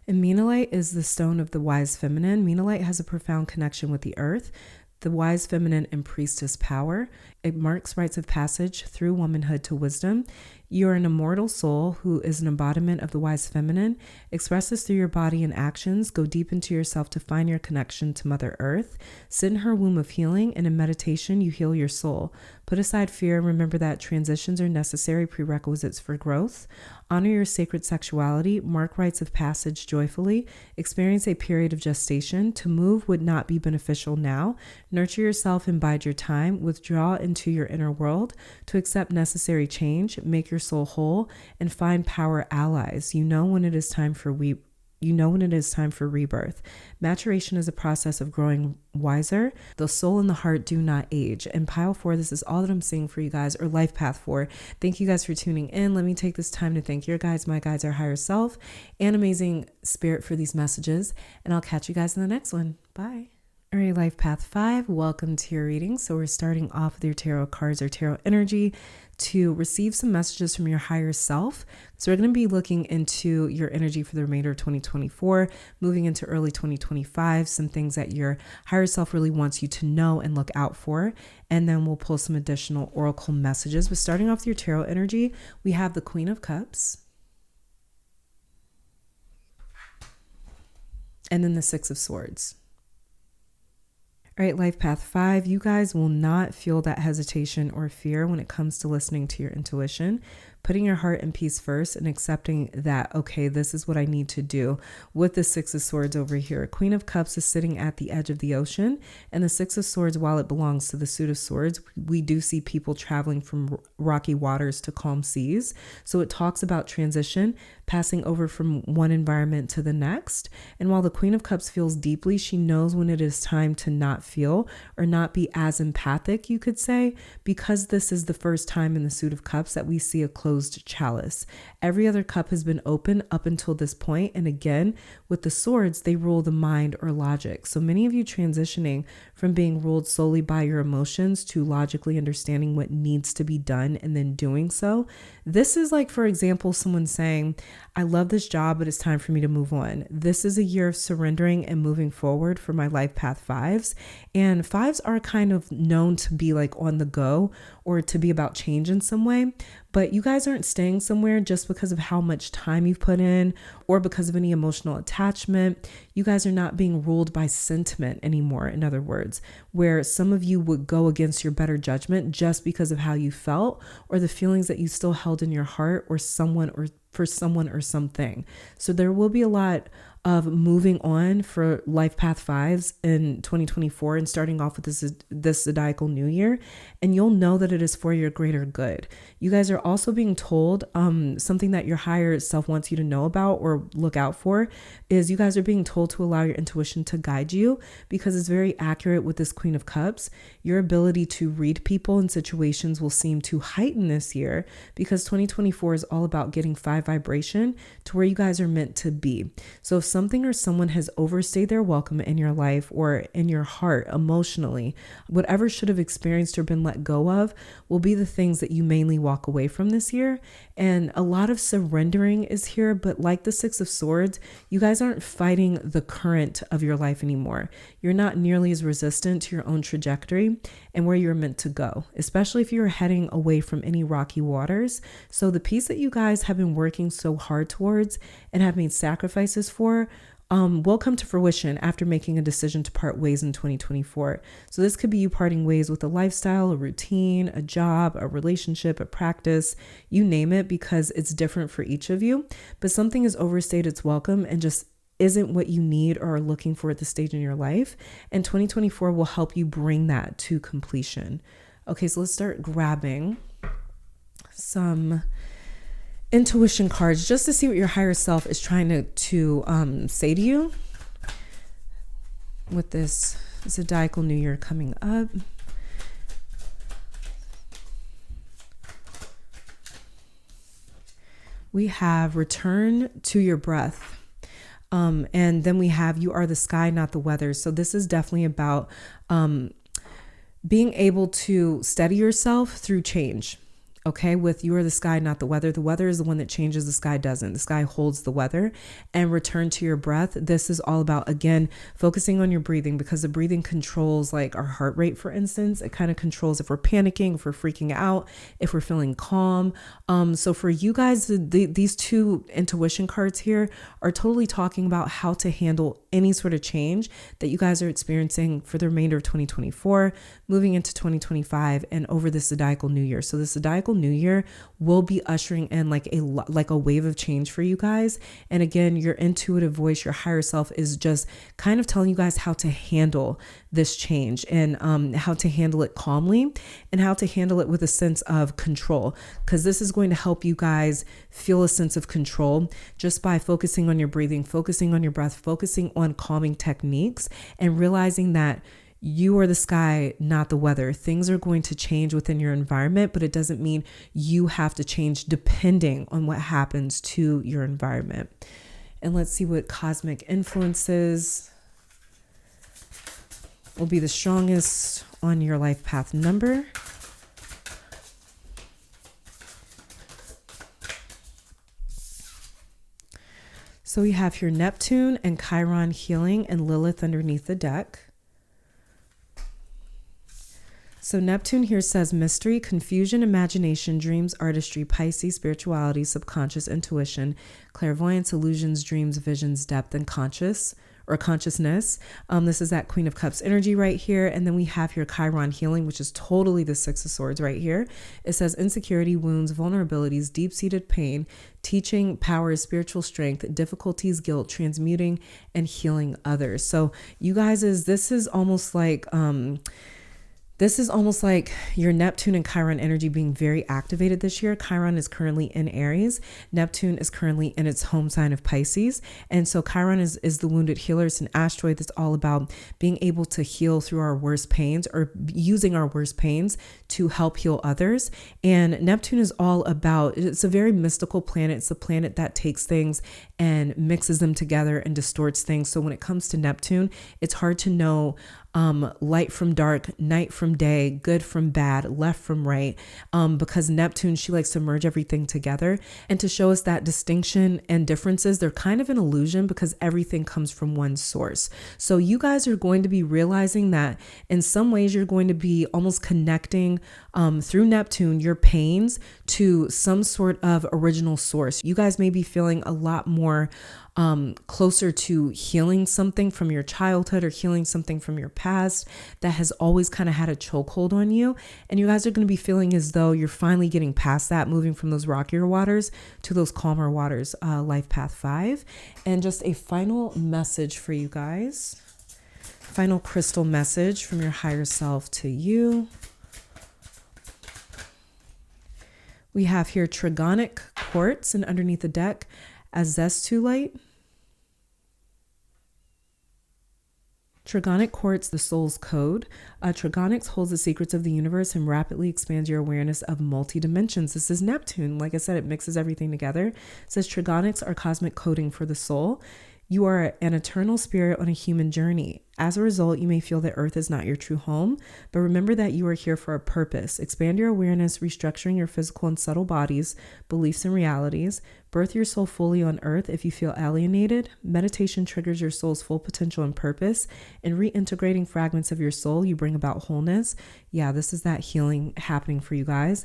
And Menalite is the stone of the wise feminine. Menalite has a profound connection with the earth, the wise feminine and priestess power. It marks rites of passage through womanhood to wisdom. You're an immortal soul who is an embodiment of the wise feminine. Express this through your body and actions. Go deep into yourself to find your connection to Mother Earth. Sit in her womb of healing, and in meditation, you heal your soul. Put aside fear and remember that transitions are necessary prerequisites for growth. Honor your sacred sexuality. Mark rites of passage joyfully. Experience a period of gestation. To move would not be beneficial now. Nurture yourself and bide your time. Withdraw into your inner world to accept necessary change. Make your soul whole and find power allies. You know when it is time for rebirth. Maturation is a process of growing wiser. The soul and the heart do not age. And pile 4, this is all that I'm seeing for you guys, or life path 4. Thank you guys for tuning in. Let me take this time to thank your guides, my guides, our higher self, and amazing spirit for these messages. And I'll catch you guys in the next one. Bye. All right, Life Path 5, welcome to your reading. So we're starting off with your tarot cards or tarot energy to receive some messages from your higher self. So we're going to be looking into your energy for the remainder of 2024, moving into early 2025, some things that your higher self really wants you to know and look out for. And then we'll pull some additional oracle messages. But starting off with your tarot energy, we have the Queen of Cups. And then the Six of Swords. All right, Life Path 5, you guys will not feel that hesitation or fear when it comes to listening to your intuition. putting your heart in peace first and accepting that, okay, this is what I need to do. With the Six of Swords over here, Queen of Cups is sitting at the edge of the ocean, and the Six of Swords, while it belongs to the Suit of Swords, we do see people traveling from rocky waters to calm seas. So it talks about transition, passing over from one environment to the next. And while the Queen of Cups feels deeply, she knows when it is time to not feel or not be as empathic, you could say, because this is the first time in the Suit of Cups that we see a closed chalice. Every other cup has been open up until this point. And again, with the swords, they rule the mind or logic. So many of you transitioning from being ruled solely by your emotions to logically understanding what needs to be done and then doing so. This is like, for example, someone saying, I love this job, but it's time for me to move on. This is a year of surrendering and moving forward for my life path fives. And fives are kind of known to be like on the go or to be about change in some way. But you guys aren't staying somewhere just because of how much time you've put in or because of any emotional attachment. You guys are not being ruled by sentiment anymore, in other words, where some of you would go against your better judgment just because of how you felt or the feelings that you still held in your heart or someone or for someone or something. So there will be a lot of moving on for life path fives in 2024 and starting off with this zodiacal new year. And you'll know that it is for your greater good. You guys are also being told something that your higher self wants you to know about or look out for is you guys are being told to allow your intuition to guide you because it's very accurate with this Queen of Cups. Your ability to read people and situations will seem to heighten this year because 2024 is all about getting 5 vibration to where you guys are meant to be. So if something or someone has overstayed their welcome in your life or in your heart emotionally, whatever should have experienced or been let go of will be the things that you mainly walk away from this year. And a lot of surrendering is here, but like the Six of Swords, you guys aren't fighting the current of your life anymore. You're not nearly as resistant to your own trajectory and where you're meant to go, especially if you're heading away from any rocky waters. So the peace that you guys have been working so hard towards and have made sacrifices for will come to fruition after making a decision to part ways in 2024. So this could be you parting ways with a lifestyle, a routine, a job, a relationship, a practice, you name it, because it's different for each of you. But something has overstayed its welcome and just isn't what you need or are looking for at this stage in your life. And 2024 will help you bring that to completion. Okay, so let's start grabbing some intuition cards just to see what your higher self is trying to say to you with this zodiacal new year coming up. We have return to your breath. And then we have you are the sky, not the weather. So this is definitely about being able to steady yourself through change. Okay, with you are the sky, not the weather. The weather is the one that changes. The sky doesn't. The sky holds the weather. And return to your breath. This is all about, again, focusing on your breathing because the breathing controls like our heart rate, for instance. It kind of controls if we're panicking, if we're freaking out, if we're feeling calm. So for you guys, these two intuition cards here are totally talking about how to handle any sort of change that you guys are experiencing for the remainder of 2024, moving into 2025 and over this zodiacal new year. So the zodiacal new year will be ushering in like a wave of change for you guys. And again, your intuitive voice, your higher self is just kind of telling you guys how to handle this change and how to handle it calmly and how to handle it with a sense of control, because this is going to help you guys feel a sense of control just by focusing on your breathing, focusing on your breath, focusing on calming techniques and realizing that you are the sky, not the weather. Things are going to change within your environment, but it doesn't mean you have to change depending on what happens to your environment. And let's see what cosmic influences will be the strongest on your life path number. So we have here Neptune and Chiron healing and Lilith underneath the deck. So Neptune here says mystery, confusion, imagination, dreams, artistry, Pisces, spirituality, subconscious, intuition, clairvoyance, illusions, dreams, visions, depth, and consciousness. This is that Queen of Cups energy right here. And then we have here Chiron healing, which is totally the Six of Swords right here. It says insecurity, wounds, vulnerabilities, deep-seated pain, teaching, powers, spiritual strength, difficulties, guilt, transmuting, and healing others. So you guys, this is almost like your Neptune and Chiron energy being very activated this year. Chiron is currently in Aries. Neptune is currently in its home sign of Pisces. And so Chiron is the wounded healer. It's an asteroid that's all about being able to heal through our worst pains, or using our worst pains to help heal others. And Neptune is all about, it's a very mystical planet. It's a planet that takes things and mixes them together and distorts things. So when it comes to Neptune, it's hard to know light from dark, night from day, good from bad, left from right, because Neptune, she likes to merge everything together and to show us that distinction and differences. They're kind of an illusion because everything comes from one source. So you guys are going to be realizing that in some ways you're going to be almost connecting through Neptune your pains to some sort of original source. You guys may be feeling a lot more closer to healing something from your childhood or healing something from your past that has always kind of had a chokehold on you. And you guys are going to be feeling as though you're finally getting past that, moving from those rockier waters to those calmer waters, life path 5. And just a final message for you guys. Final crystal message from your higher self to you. We have here Trigonic quartz, and underneath the deck, azeztulite. Trigonic quartz, the soul's code. Trigonics holds the secrets of the universe and rapidly expands your awareness of multi-dimensions. This is Neptune. Like I said, it mixes everything together. It says Trigonics are cosmic coding for the soul. You are an eternal spirit on a human journey. As a result, you may feel that Earth is not your true home, but remember that you are here for a purpose. Expand your awareness, restructuring your physical and subtle bodies, beliefs, and realities. Birth your soul fully on Earth if you feel alienated. Meditation triggers your soul's full potential and purpose. In reintegrating fragments of your soul, you bring about wholeness. Yeah, this is that healing happening for you guys.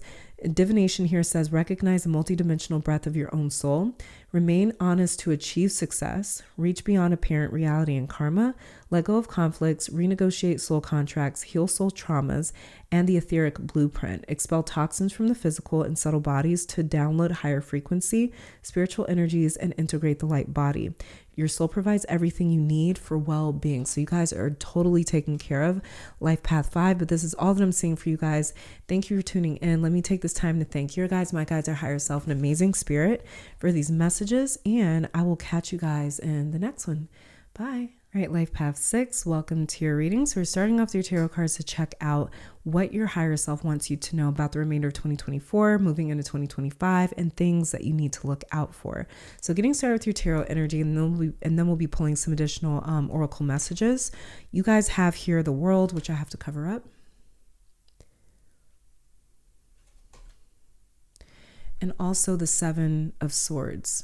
Divination here says recognize the multidimensional breadth of your own soul. Remain honest to achieve success. Reach beyond apparent reality and karma. Let go of conflicts, renegotiate soul contracts, heal soul traumas, and the etheric blueprint. Expel toxins from the physical and subtle bodies to download higher frequency, spiritual energies, and integrate the light body. Your soul provides everything you need for well-being. So you guys are totally taken care of. Life Path 5, but this is all that I'm seeing for you guys. Thank you for tuning in. Let me take this time to thank your guys, my guides, our higher self, an amazing spirit for these messages, and I will catch you guys in the next one. Bye. All right, Life Path 6, welcome to your reading. So we're starting off with your tarot cards to check out what your higher self wants you to know about the remainder of 2024, moving into 2025, and things that you need to look out for. So getting started with your tarot energy, and then we'll be pulling some additional oracle messages. You guys have here the World, which I have to cover up. And also the Seven of Swords.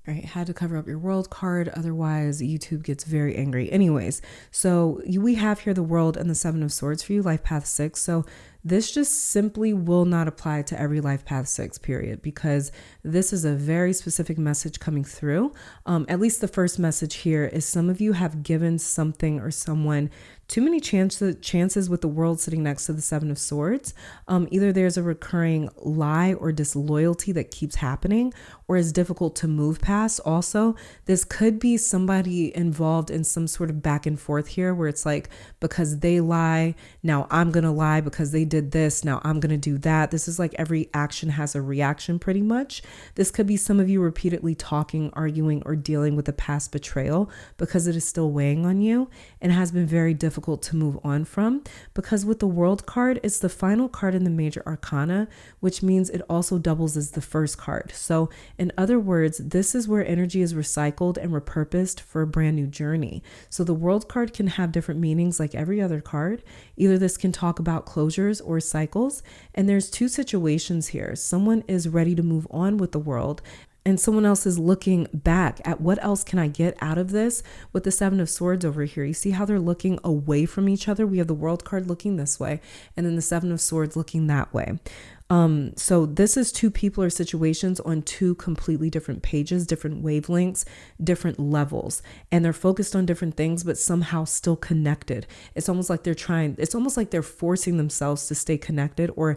All right, had to cover up your World card, otherwise YouTube gets very angry. Anyways, so we have here the World and the Seven of Swords for you, Life Path 6. So this just simply will not apply to every Life Path 6 period, because this is a very specific message coming through. At least the first message here is some of you have given something or someone too many chances with the World sitting next to the Seven of Swords. Either there's a recurring lie or disloyalty that keeps happening or is difficult to move past. Also, this could be somebody involved in some sort of back and forth here where it's like, because they lie, now I'm going to lie, because they did this, now I'm going to do that. This is like every action has a reaction pretty much. This could be some of you repeatedly talking, arguing, or dealing with a past betrayal because it is still weighing on you and has been very difficult to move on from, because with the World card, it's the final card in the major arcana, which means it also doubles as the first card. So in other words, this is where energy is recycled and repurposed for a brand new journey. So the World card can have different meanings like every other card. Either this can talk about closures or cycles, and there's two situations here. Someone is ready to move on with the World, and someone else is looking back at what else can I get out of this. With the Seven of Swords over here, you see how they're looking away from each other. We have the World card looking this way, and then the Seven of Swords looking that way. So this is two people or situations on two completely different pages, different wavelengths, different levels, and they're focused on different things, but somehow still connected. It's almost like they're forcing themselves to stay connected, or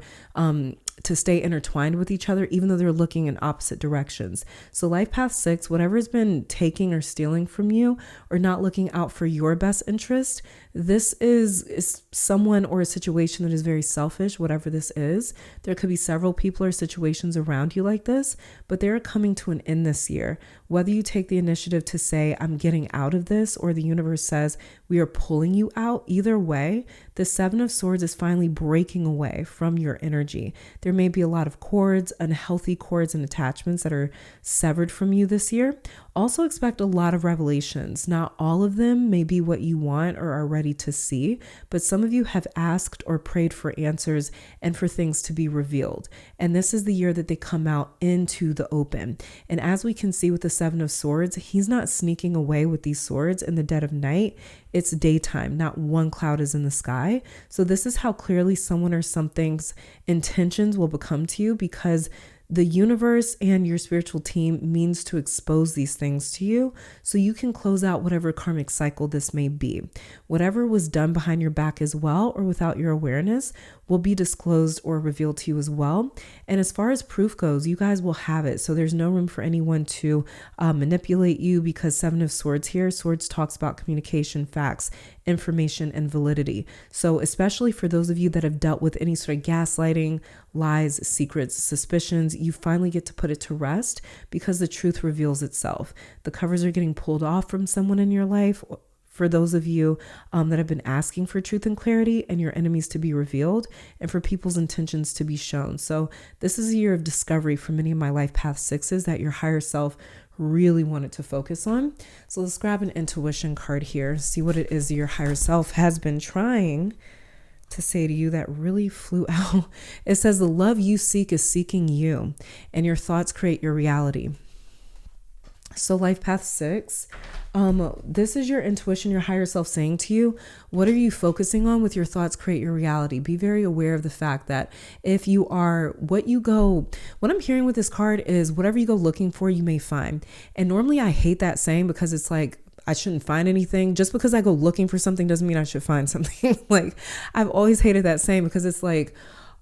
to stay intertwined with each other, even though they're looking in opposite directions. So life path 6, whatever has been taking or stealing from you or not looking out for your best interest, this is someone or a situation that is very selfish, whatever this is. There could be several people or situations around you like this, but they're coming to an end this year. Whether you take the initiative to say, I'm getting out of this, or the universe says, we are pulling you out, either way, the Seven of Swords is finally breaking away from your energy. There may be a lot of cords, unhealthy cords and attachments that are severed from you this year. Also expect a lot of revelations. Not all of them may be what you want or are ready to see, but some of you have asked or prayed for answers and for things to be revealed. And this is the year that they come out into the open. And as we can see with the Seven of Swords, he's not sneaking away with these swords in the dead of night. It's daytime, not one cloud is in the sky. So this is how clearly someone or something's intentions will become to you, because the universe and your spiritual team means to expose these things to you so you can close out whatever karmic cycle this may be. Whatever was done behind your back as well, or without your awareness, will be disclosed or revealed to you as well. And as far as proof goes, you guys will have it. So there's no room for anyone to manipulate you, because Seven of Swords here, Swords talks about communication, facts, information, and validity. So especially for those of you that have dealt with any sort of gaslighting, lies, secrets, suspicions, you finally get to put it to rest, because the truth reveals itself. The covers are getting pulled off from someone in your life. For those of you that have been asking for truth and clarity, and your enemies to be revealed, and for people's intentions to be shown. So this is a year of discovery for many of my life path 6s that your higher self really wanted to focus on. So let's grab an intuition card here, see what it is your higher self has been trying to say to you that really flew out. It says the love you seek is seeking you, and your thoughts create your reality. So life path 6, this is your intuition, your higher self saying to you, what are you focusing on with your thoughts create your reality? Be very aware of the fact that if you are what I'm hearing with this card is whatever you go looking for, you may find. And normally I hate that saying, because it's like, I shouldn't find anything. Just because I go looking for something doesn't mean I should find something. Like, I've always hated that saying, because it's like,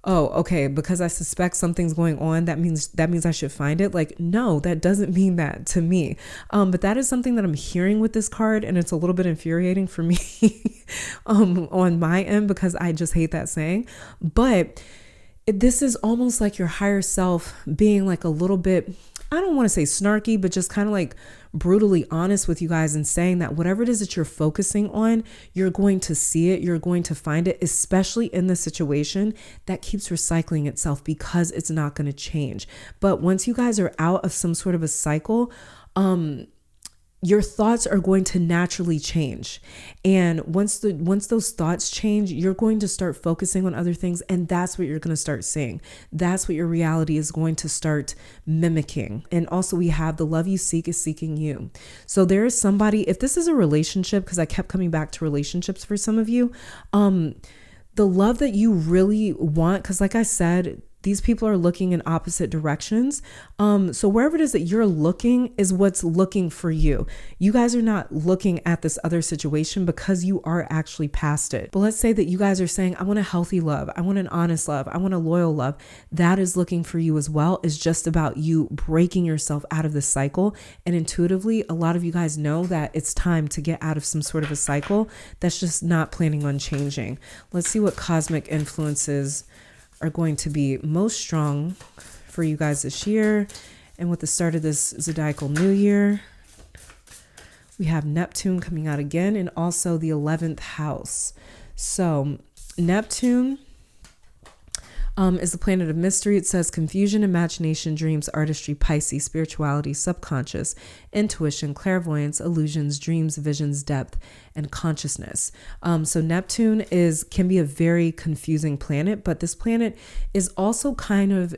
oh, okay, because I suspect something's going on, that means I should find it. Like, no, that doesn't mean that to me. But that is something that I'm hearing with this card, and it's a little bit infuriating for me on my end, because I just hate that saying. But this is almost like your higher self being like a little bit, I don't want to say snarky, but just kind of like brutally honest with you guys, and saying that whatever it is that you're focusing on, you're going to see it, you're going to find it, especially in the situation that keeps recycling itself, because it's not going to change. But once you guys are out of some sort of a cycle, your thoughts are going to naturally change. And once those thoughts change, you're going to start focusing on other things, and that's what you're going to start seeing. That's what your reality is going to start mimicking. And also we have the love you seek is seeking you. So there is somebody, if this is a relationship, because I kept coming back to relationships for some of you, the love that you really want, because like I said, these people are looking in opposite directions. So wherever it is that you're looking is what's looking for you. You guys are not looking at this other situation, because you are actually past it. But let's say that you guys are saying, I want a healthy love. I want an honest love. I want a loyal love. That is looking for you as well. It's just about you breaking yourself out of the cycle. And intuitively, a lot of you guys know that it's time to get out of some sort of a cycle that's just not planning on changing. Let's see what cosmic influences are going to be most strong for you guys this year. And with the start of this zodiacal new year, we have Neptune coming out again, and also the 11th house. So Neptune, is the planet of mystery. It says confusion, imagination, dreams, artistry, Pisces, spirituality, subconscious, intuition, clairvoyance, illusions, dreams, visions, depth, and consciousness. So Neptune can be a very confusing planet, but this planet is also kind of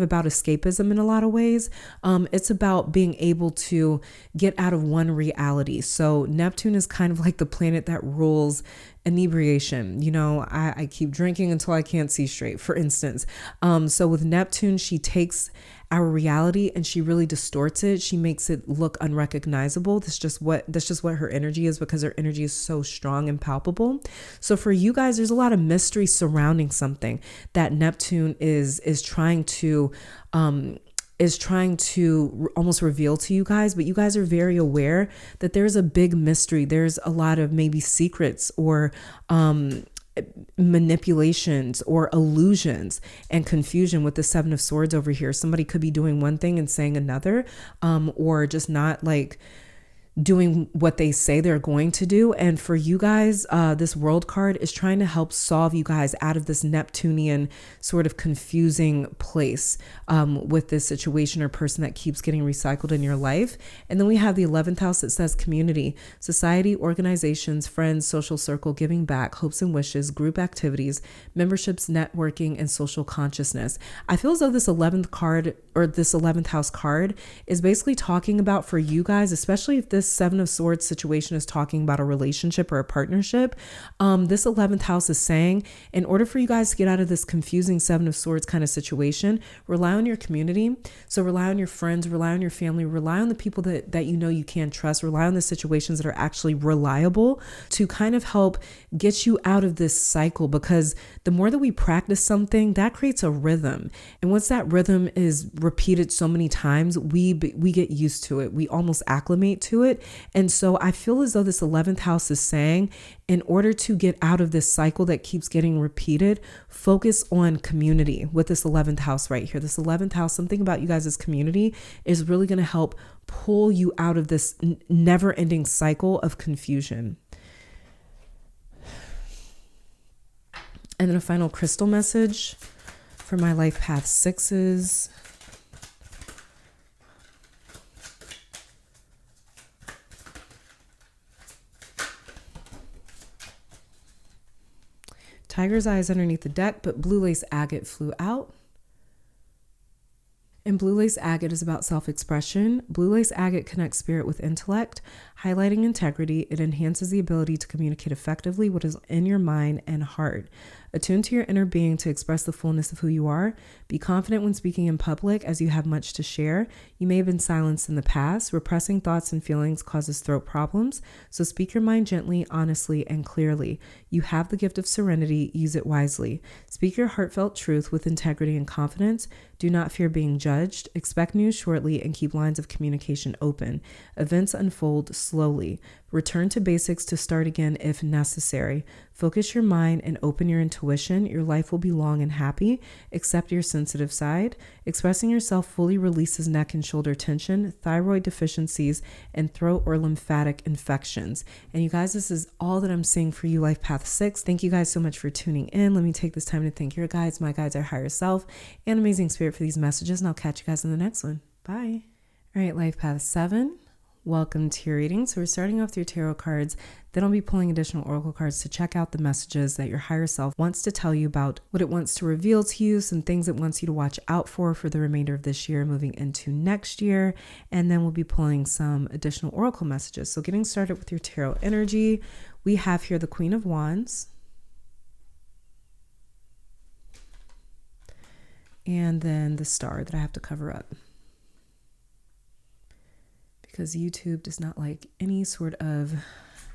about escapism in a lot of ways. It's about being able to get out of one reality. So Neptune is kind of like the planet that rules inebriation. I keep drinking until I can't see straight, for instance. So with Neptune, she takes our reality and she really distorts it. She makes it look unrecognizable. That's just what her energy is, because her energy is so strong and palpable. So for you guys, there's a lot of mystery surrounding something that Neptune is trying to almost reveal to you guys, but you guys are very aware that there's a big mystery. There's a lot of maybe secrets or manipulations or illusions and confusion with the Seven of Swords over here. Somebody could be doing one thing and saying another, or just not like doing what they say they're going to do. And for you guys, this World card is trying to help solve you guys out of this Neptunian sort of confusing place with this situation or person that keeps getting recycled in your life. And then we have the 11th house that says community, society, organizations, friends, social circle, giving back, hopes and wishes, group activities, memberships, networking, and social consciousness. I feel as though this 11th card, or this 11th house card, is basically talking about, for you guys, especially if this Seven of Swords situation is talking about a relationship or a partnership, this 11th house is saying, in order for you guys to get out of this confusing Seven of Swords kind of situation, rely on your community. So rely on your friends, rely on your family, rely on the people that you can trust, rely on the situations that are actually reliable to kind of help get you out of this cycle. Because the more that we practice something, that creates a rhythm. And once that rhythm is repeated so many times, we get used to it. We almost acclimate to it. And so I feel as though this 11th house is saying, in order to get out of this cycle that keeps getting repeated, focus on community with this 11th house right here. This 11th house, something about you guys' community is really going to help pull you out of this never-ending cycle of confusion. And then a final crystal message for my life path 6s. Tiger's eyes underneath the deck, but blue lace agate flew out. And blue lace agate is about self-expression. Blue lace agate connects spirit with intellect, highlighting integrity. It enhances the ability to communicate effectively what is in your mind and heart. Attune to your inner being to express the fullness of who you are. Be confident when speaking in public, as you have much to share. You may have been silenced in the past. Repressing thoughts and feelings causes throat problems, so speak your mind gently, honestly, and clearly. You have the gift of serenity. Use it wisely. Speak your heartfelt truth with integrity and confidence. Do not fear being judged. Expect news shortly and keep lines of communication open. Events unfold slowly. Return to basics to start again if necessary. Focus your mind and open your intuition. Your life will be long and happy. Accept your sensitive side. Expressing yourself fully releases neck and shoulder tension, thyroid deficiencies, and throat or lymphatic infections. And you guys, this is all that I'm seeing for you, Life Path 6. Thank you guys so much for tuning in. Let me take this time to thank your guides, my guides, our higher self, and amazing spirit for these messages. And I'll catch you guys in the next one. Bye. All right, Life Path 7. Welcome to your reading. So we're starting off with your tarot cards. Then I'll be pulling additional oracle cards to check out the messages that your higher self wants to tell you about, what it wants to reveal to you, some things it wants you to watch out for the remainder of this year, moving into next year. And then we'll be pulling some additional oracle messages. So getting started with your tarot energy, we have here the Queen of Wands. And then the Star that I have to cover up, because YouTube does not like any sort of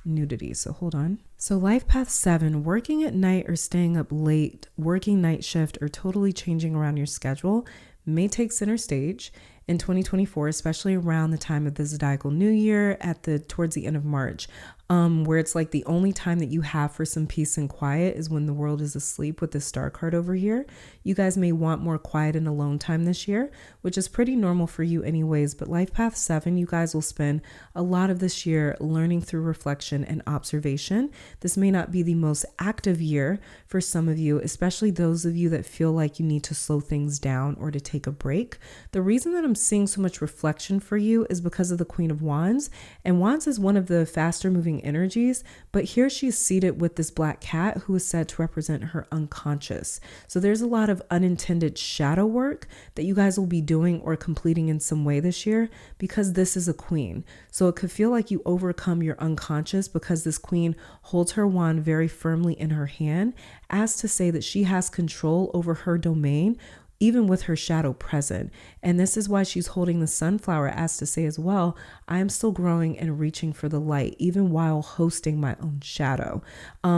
nudity. So hold on. So Life Path 7, working at night or staying up late, working night shift, or totally changing around your schedule may take center stage. in 2024, especially around the time of the zodiacal new year towards the end of March. Where it's like the only time that you have for some peace and quiet is when the world is asleep with the star card over here. You guys may want more quiet and alone time this year, which is pretty normal for you anyways. But Life Path 7, you guys will spend a lot of this year learning through reflection and observation. This may not be the most active year for some of you, especially those of you that feel like you need to slow things down or to take a break. The reason that I'm seeing so much reflection for you is because of the Queen of Wands. And Wands is one of the faster moving energies, but here she's seated with this black cat who is said to represent her unconscious. So there's a lot of unintended shadow work that you guys will be doing or completing in some way this year because this is a queen. So it could feel like you overcome your unconscious because this queen holds her wand very firmly in her hand, as to say that she has control over her domain, even with her shadow present. And this is why she's holding the sunflower, as to say as well, I am still growing and reaching for the light, even while hosting my own shadow.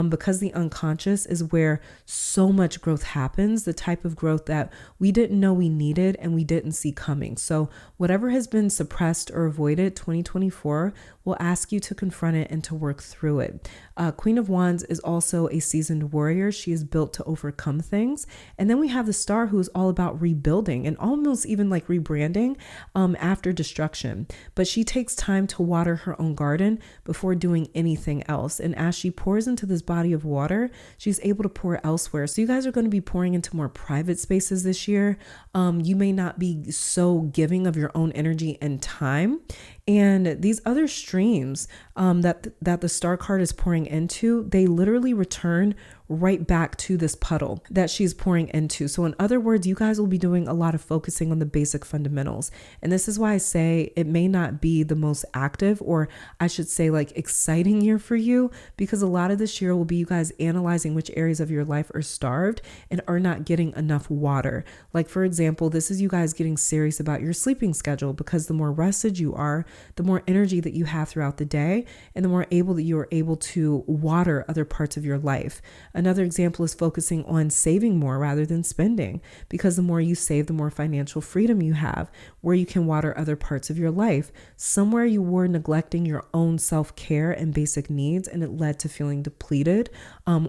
Because the unconscious is where so much growth happens, the type of growth that we didn't know we needed and we didn't see coming. So whatever has been suppressed or avoided, 2024 will ask you to confront it and to work through it. Queen of Wands is also a seasoned warrior. She is built to overcome things. And then we have the star, who is all about rebuilding and almost even like rebranding after destruction. But she takes time to water her own garden before doing anything else. And as she pours into this body of water, she's able to pour elsewhere. So you guys are going to be pouring into more private spaces this year. You may not be so giving of your own energy and time. And these other streams that the star card is pouring into, they literally return right back to this puddle that she's pouring into. So in other words, you guys will be doing a lot of focusing on the basic fundamentals. And this is why I say it may not be the most active, or I should say like exciting year for you, because a lot of this year will be you guys analyzing which areas of your life are starved and are not getting enough water. Like for example, this is you guys getting serious about your sleeping schedule, because the more rested you are, the more energy that you have throughout the day, and the more able that you are able to water other parts of your life. Another example is focusing on saving more rather than spending, because the more you save, the more financial freedom you have, where you can water other parts of your life. Somewhere you were neglecting your own self-care and basic needs, and it led to feeling depleted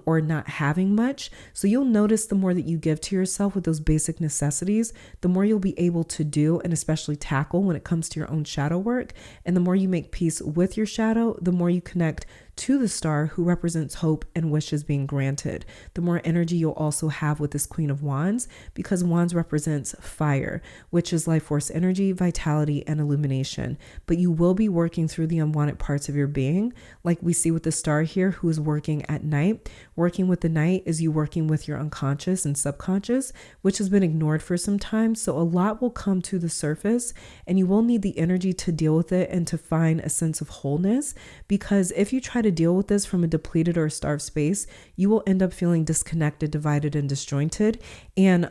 or not having much. So you'll notice the more that you give to yourself with those basic necessities, the more you'll be able to do and especially tackle when it comes to your own shadow work. And the more you make peace with your shadow, the more you connect to the star, who represents hope and wishes being granted. The more energy you'll also have with this Queen of Wands, because Wands represents fire, which is life force energy, vitality, and illumination. But you will be working through the unwanted parts of your being, like we see with the star here, who is working at night. Working with the night is you working with your unconscious and subconscious, which has been ignored for some time. So a lot will come to the surface, and you will need the energy to deal with it and to find a sense of wholeness. Because if you try to deal with this from a depleted or starved space, you will end up feeling disconnected, divided, and disjointed. And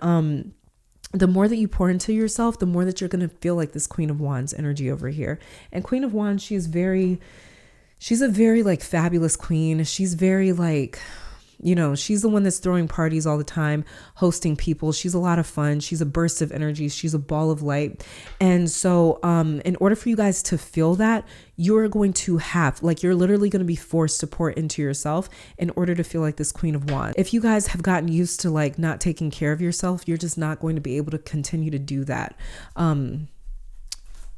the more that you pour into yourself, the more that you're going to feel like this Queen of Wands energy over here. And Queen of Wands, she's a very like fabulous queen. She's very like, you know, she's the one that's throwing parties all the time, hosting people. She's a lot of fun. She's a burst of energy. She's a ball of light. And so in order for you guys to feel that, you're going to have, like, you're literally going to be forced to pour into yourself in order to feel like this Queen of Wands. If you guys have gotten used to like not taking care of yourself, you're just not going to be able to continue to do that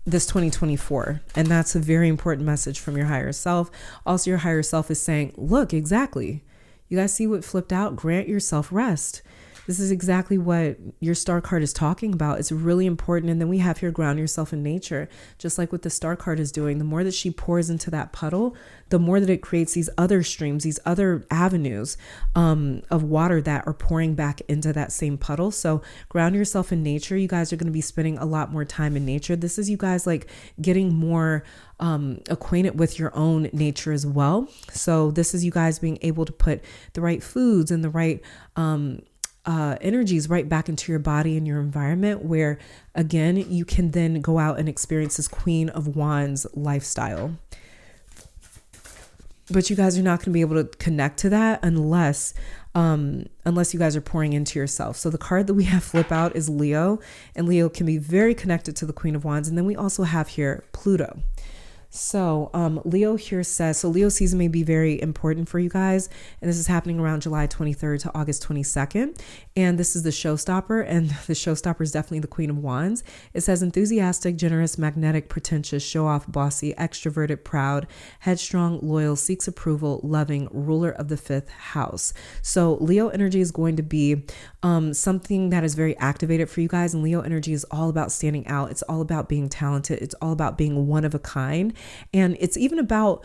this 2024. And that's a very important message from your higher self. Also, your higher self is saying, look, exactly. You guys see what flipped out? Grant yourself rest. This is exactly what your star card is talking about. It's really important. And then we have here, ground yourself in nature, just like what the star card is doing. The more that she pours into that puddle, the more that it creates these other streams, these other avenues of water that are pouring back into that same puddle. So ground yourself in nature. You guys are going to be spending a lot more time in nature. This is you guys like getting more acquainted with your own nature as well. So this is you guys being able to put the right foods and the right energies right back into your body and your environment, where again, you can then go out and experience this Queen of Wands lifestyle. But you guys are not going to be able to connect to that unless you guys are pouring into yourself. So the card that we have flip out is Leo, and Leo can be very connected to the Queen of Wands. And then we also have here Pluto. So Leo here says, so Leo season may be very important for you guys. And this is happening around July 23rd to August 22nd. And this is the showstopper. And the showstopper is definitely the Queen of Wands. It says enthusiastic, generous, magnetic, pretentious, show off, bossy, extroverted, proud, headstrong, loyal, seeks approval, loving, ruler of the fifth house. So Leo energy is going to be something that is very activated for you guys. And Leo energy is all about standing out. It's all about being talented. It's all about being one of a kind. And it's even about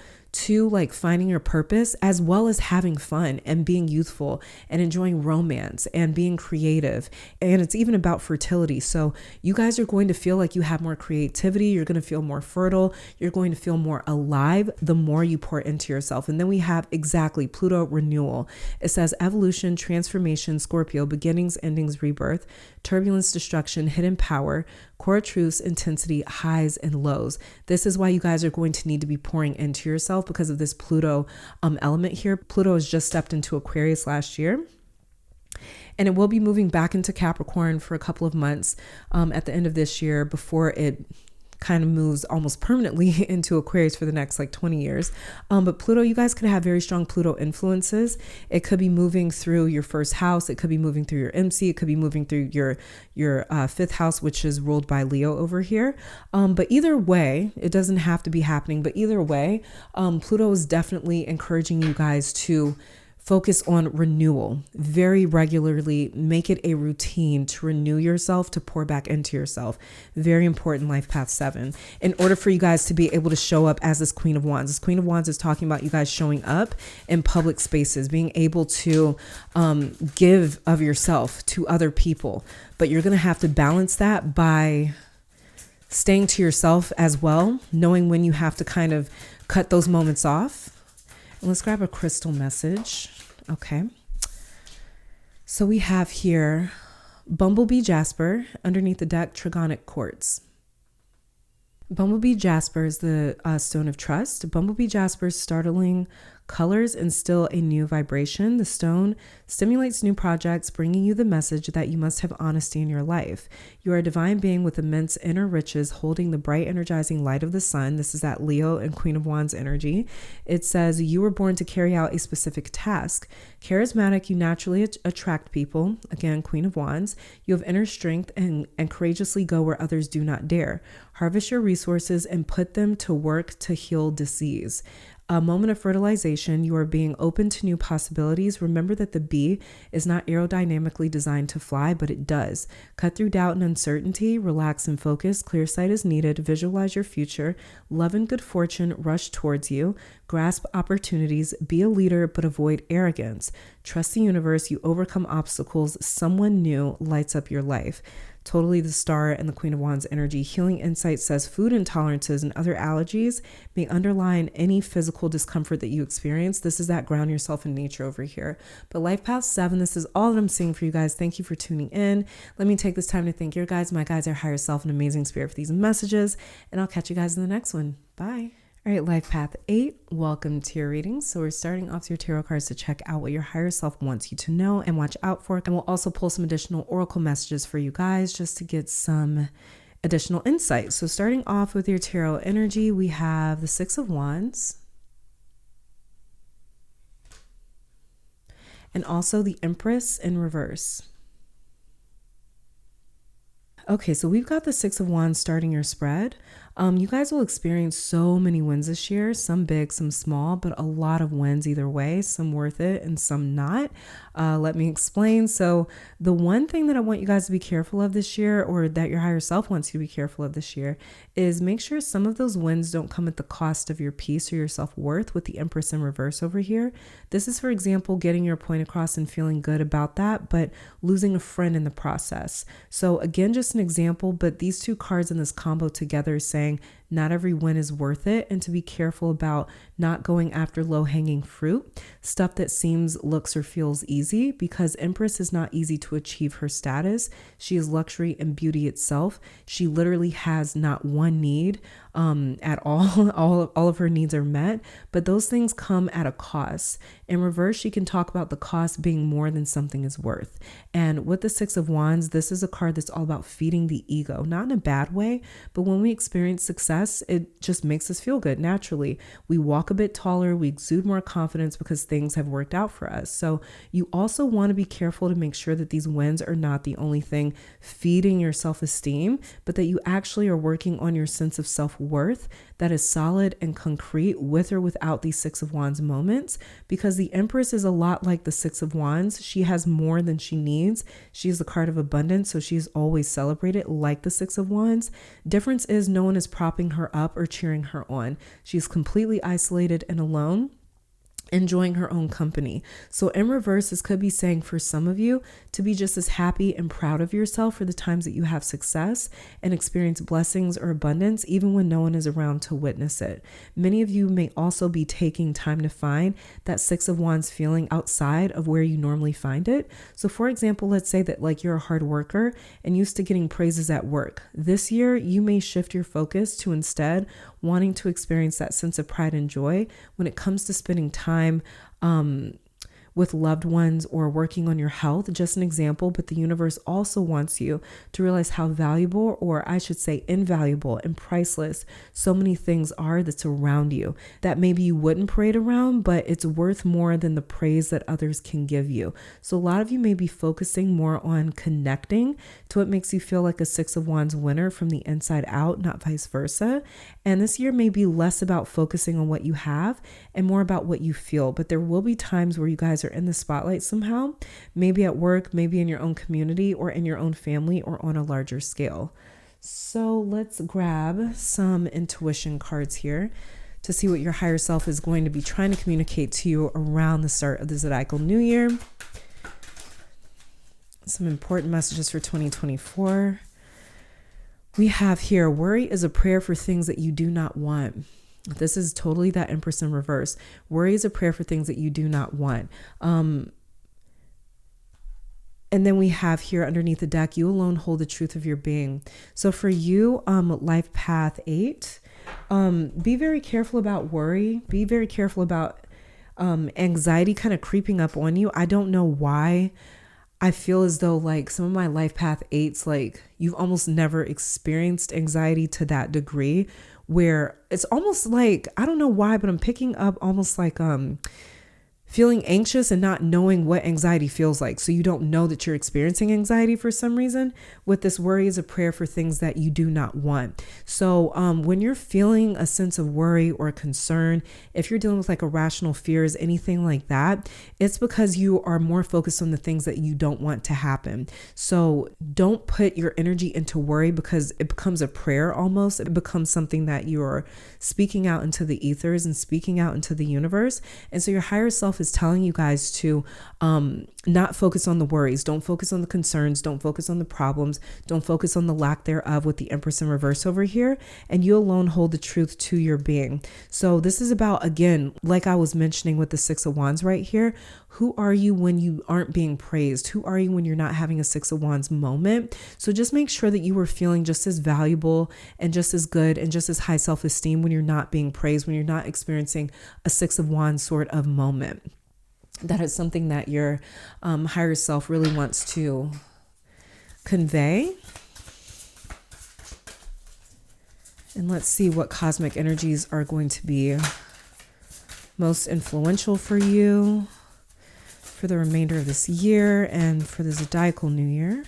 like finding your purpose, as well as having fun and being youthful and enjoying romance and being creative. And it's even about fertility. So you guys are going to feel like you have more creativity. You're going to feel more fertile. You're going to feel more alive the more you pour into yourself. And then we have exactly Pluto renewal. It says evolution, transformation, Scorpio, beginnings, endings, rebirth, turbulence, destruction, hidden power, core truths, intensity, highs and lows. This is why you guys are going to need to be pouring into yourself because of this Pluto element here. Pluto has just stepped into Aquarius last year. And it will be moving back into Capricorn for a couple of months at the end of this year before it kind of moves almost permanently into Aquarius for the next like 20 years. But Pluto, you guys could have very strong Pluto influences. It could be moving through your first house. It could be moving through your MC. It could be moving through your fifth house, which is ruled by Leo over here. But either way, it doesn't have to be happening. But either way, Pluto is definitely encouraging you guys to focus on renewal very regularly. Make it a routine to renew yourself, to pour back into yourself. Very important, life path 7. In order for you guys to be able to show up as this Queen of Wands. This Queen of Wands is talking about you guys showing up in public spaces, being able to give of yourself to other people. But you're going to have to balance that by staying to yourself as well, knowing when you have to kind of cut those moments off. Let's grab a crystal message. Okay. So we have here Bumblebee Jasper, underneath the deck, Trigonic Quartz. Bumblebee Jasper is the stone of trust. Bumblebee Jasper's startling colors instill a new vibration. The stone stimulates new projects, bringing you the message that you must have honesty in your life. You are a divine being with immense inner riches, holding the bright, energizing light of the sun. This is that Leo and Queen of Wands energy. It says you were born to carry out a specific task. Charismatic, you naturally attract people. Again, Queen of Wands. You have inner strength and courageously go where others do not dare. Harvest your resources and put them to work to heal disease. A moment of fertilization, you are being open to new possibilities. Remember that the bee is not aerodynamically designed to fly, but it does. Cut through doubt and uncertainty, relax and focus. Clear sight is needed. Visualize your future. Love and good fortune rush towards you. Grasp opportunities. Be a leader, but avoid arrogance. Trust the universe. You overcome obstacles. Someone new lights up your life. Totally the Star and the Queen of Wands energy. Healing Insight says food intolerances and other allergies may underline any physical discomfort that you experience. This is that ground yourself in nature over here. But life path 7, this is all that I'm seeing for you guys. Thank you for tuning in. Let me take this time to thank your guides, my guides, our higher self, and amazing spirit for these messages. And I'll catch you guys in the next one. Bye. All right, life path 8, welcome to your reading. So we're starting off your tarot cards to check out what your higher self wants you to know and watch out for. And we'll also pull some additional oracle messages for you guys just to get some additional insight. So starting off with your tarot energy, we have the 6 of Wands and also the Empress in reverse. Okay, so we've got the 6 of Wands starting your spread. You guys will experience so many wins this year, some big, some small, but a lot of wins either way, some worth it and some not. Let me explain. So the one thing that I want you guys to be careful of this year, or that your higher self wants you to be careful of this year, is make sure some of those wins don't come at the cost of your peace or your self-worth with the Empress in reverse over here. This is, for example, getting your point across and feeling good about that, but losing a friend in the process. So again, just an example, but these two cards in this combo together is saying not every win is worth it, and to be careful about not going after low-hanging fruit, stuff that seems, looks, or feels easy, because Empress is not easy to achieve her status. She is luxury and beauty itself. She literally has not one need. at all. All of her needs are met, but those things come at a cost. In reverse, she can talk about the cost being more than something is worth. And with the Six of Wands, this is a card that's all about feeding the ego, not in a bad way, but when we experience success, it just makes us feel good naturally. We walk a bit taller, we exude more confidence because things have worked out for us. So you also want to be careful to make sure that these wins are not the only thing feeding your self-esteem, but that you actually are working on your sense of self-worth that is solid and concrete with or without these Six of Wands moments, because the Empress is a lot like the Six of Wands. She has more than she needs. She's the card of abundance, so she's always celebrated like the Six of Wands. Difference is no one is propping her up or cheering her on. She's completely isolated and alone, enjoying her own company. So in reverse, this could be saying for some of you to be just as happy and proud of yourself for the times that you have success and experience blessings or abundance, even when no one is around to witness it. Many of you may also be taking time to find that Six of Wands feeling outside of where you normally find it. So for example, let's say that like you're a hard worker and used to getting praises at work. This year, you may shift your focus to instead wanting to experience that sense of pride and joy when it comes to spending time with loved ones or working on your health. Just an example, but the universe also wants you to realize how valuable, or I should say invaluable and priceless, so many things are that's around you that maybe you wouldn't parade around, but it's worth more than the praise that others can give you. So a lot of you may be focusing more on connecting to what makes you feel like a Six of Wands winner from the inside out, not vice versa. And this year may be less about focusing on what you have and more about what you feel. But there will be times where you guys are in the spotlight somehow, maybe at work, maybe in your own community or in your own family or on a larger scale. So let's grab some intuition cards here to see what your higher self is going to be trying to communicate to you around the start of the zodiacal new year. Some important messages for 2024. We have here, worry is a prayer for things that you do not want. This is totally that Empress in reverse. Worry is a prayer for things that you do not want. And then we have here underneath the deck, you alone hold the truth of your being. So for you, life path 8, be very careful about worry. Be very careful about anxiety kind of creeping up on you. I don't know why. I feel as though like some of my life path 8s, like you've almost never experienced anxiety to that degree where it's almost like, I don't know why, but I'm picking up almost like feeling anxious and not knowing what anxiety feels like. So you don't know that you're experiencing anxiety for some reason. With this, worry is a prayer for things that you do not want. So when you're feeling a sense of worry or concern, if you're dealing with like irrational fears, anything like that, it's because you are more focused on the things that you don't want to happen. So don't put your energy into worry because it becomes a prayer almost. It becomes something that you're speaking out into the ethers and speaking out into the universe. And so your higher self is telling you guys to not focus on the worries. Don't focus on the concerns. Don't focus on the problems. Don't focus on the lack thereof with the Empress in reverse over here. And you alone hold the truth to your being. So this is about, again, like I was mentioning with the Six of Wands right here, who are you when you aren't being praised? Who are you when you're not having a Six of Wands moment? So just make sure that you are feeling just as valuable and just as good and just as high self-esteem when you're not being praised, when you're not experiencing a Six of Wands sort of moment. That is something that your higher self really wants to convey. And let's see what cosmic energies are going to be most influential for you for the remainder of this year and for the zodiacal new year.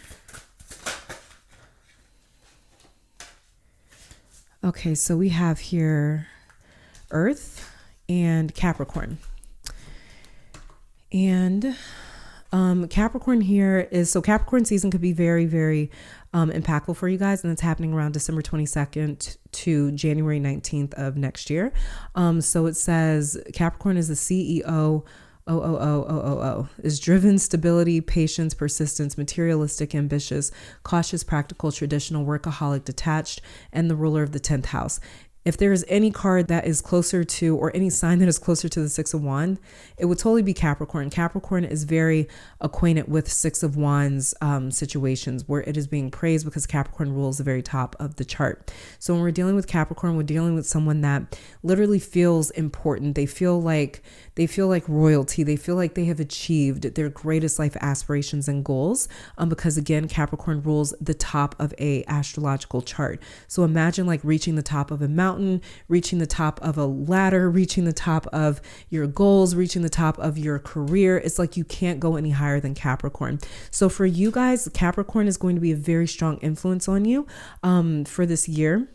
Okay, so we have here Earth and Capricorn. And Capricorn here is, so Capricorn season could be very, very impactful for you guys. And it's happening around December 22nd to January 19th of next year. So it says Capricorn is the CEO, is driven, stability, patience, persistence, materialistic, ambitious, cautious, practical, traditional, workaholic, detached, and the ruler of the 10th house. if there is any card that is closer to, or any sign that is closer to the Six of Wands, it would totally be Capricorn. Capricorn is very acquainted with Six of Wands situations where it is being praised, because Capricorn rules the very top of the chart. So when we're dealing with Capricorn, we're dealing with someone that literally feels important. They feel like royalty. They feel like they have achieved their greatest life aspirations and goals, because again, Capricorn rules the top of a astrological chart. So imagine like reaching the top of a mountain, reaching the top of a ladder, reaching the top of your goals, reaching the top of your career. It's like you can't go any higher than Capricorn. So for you guys, Capricorn is going to be a very strong influence on you for this year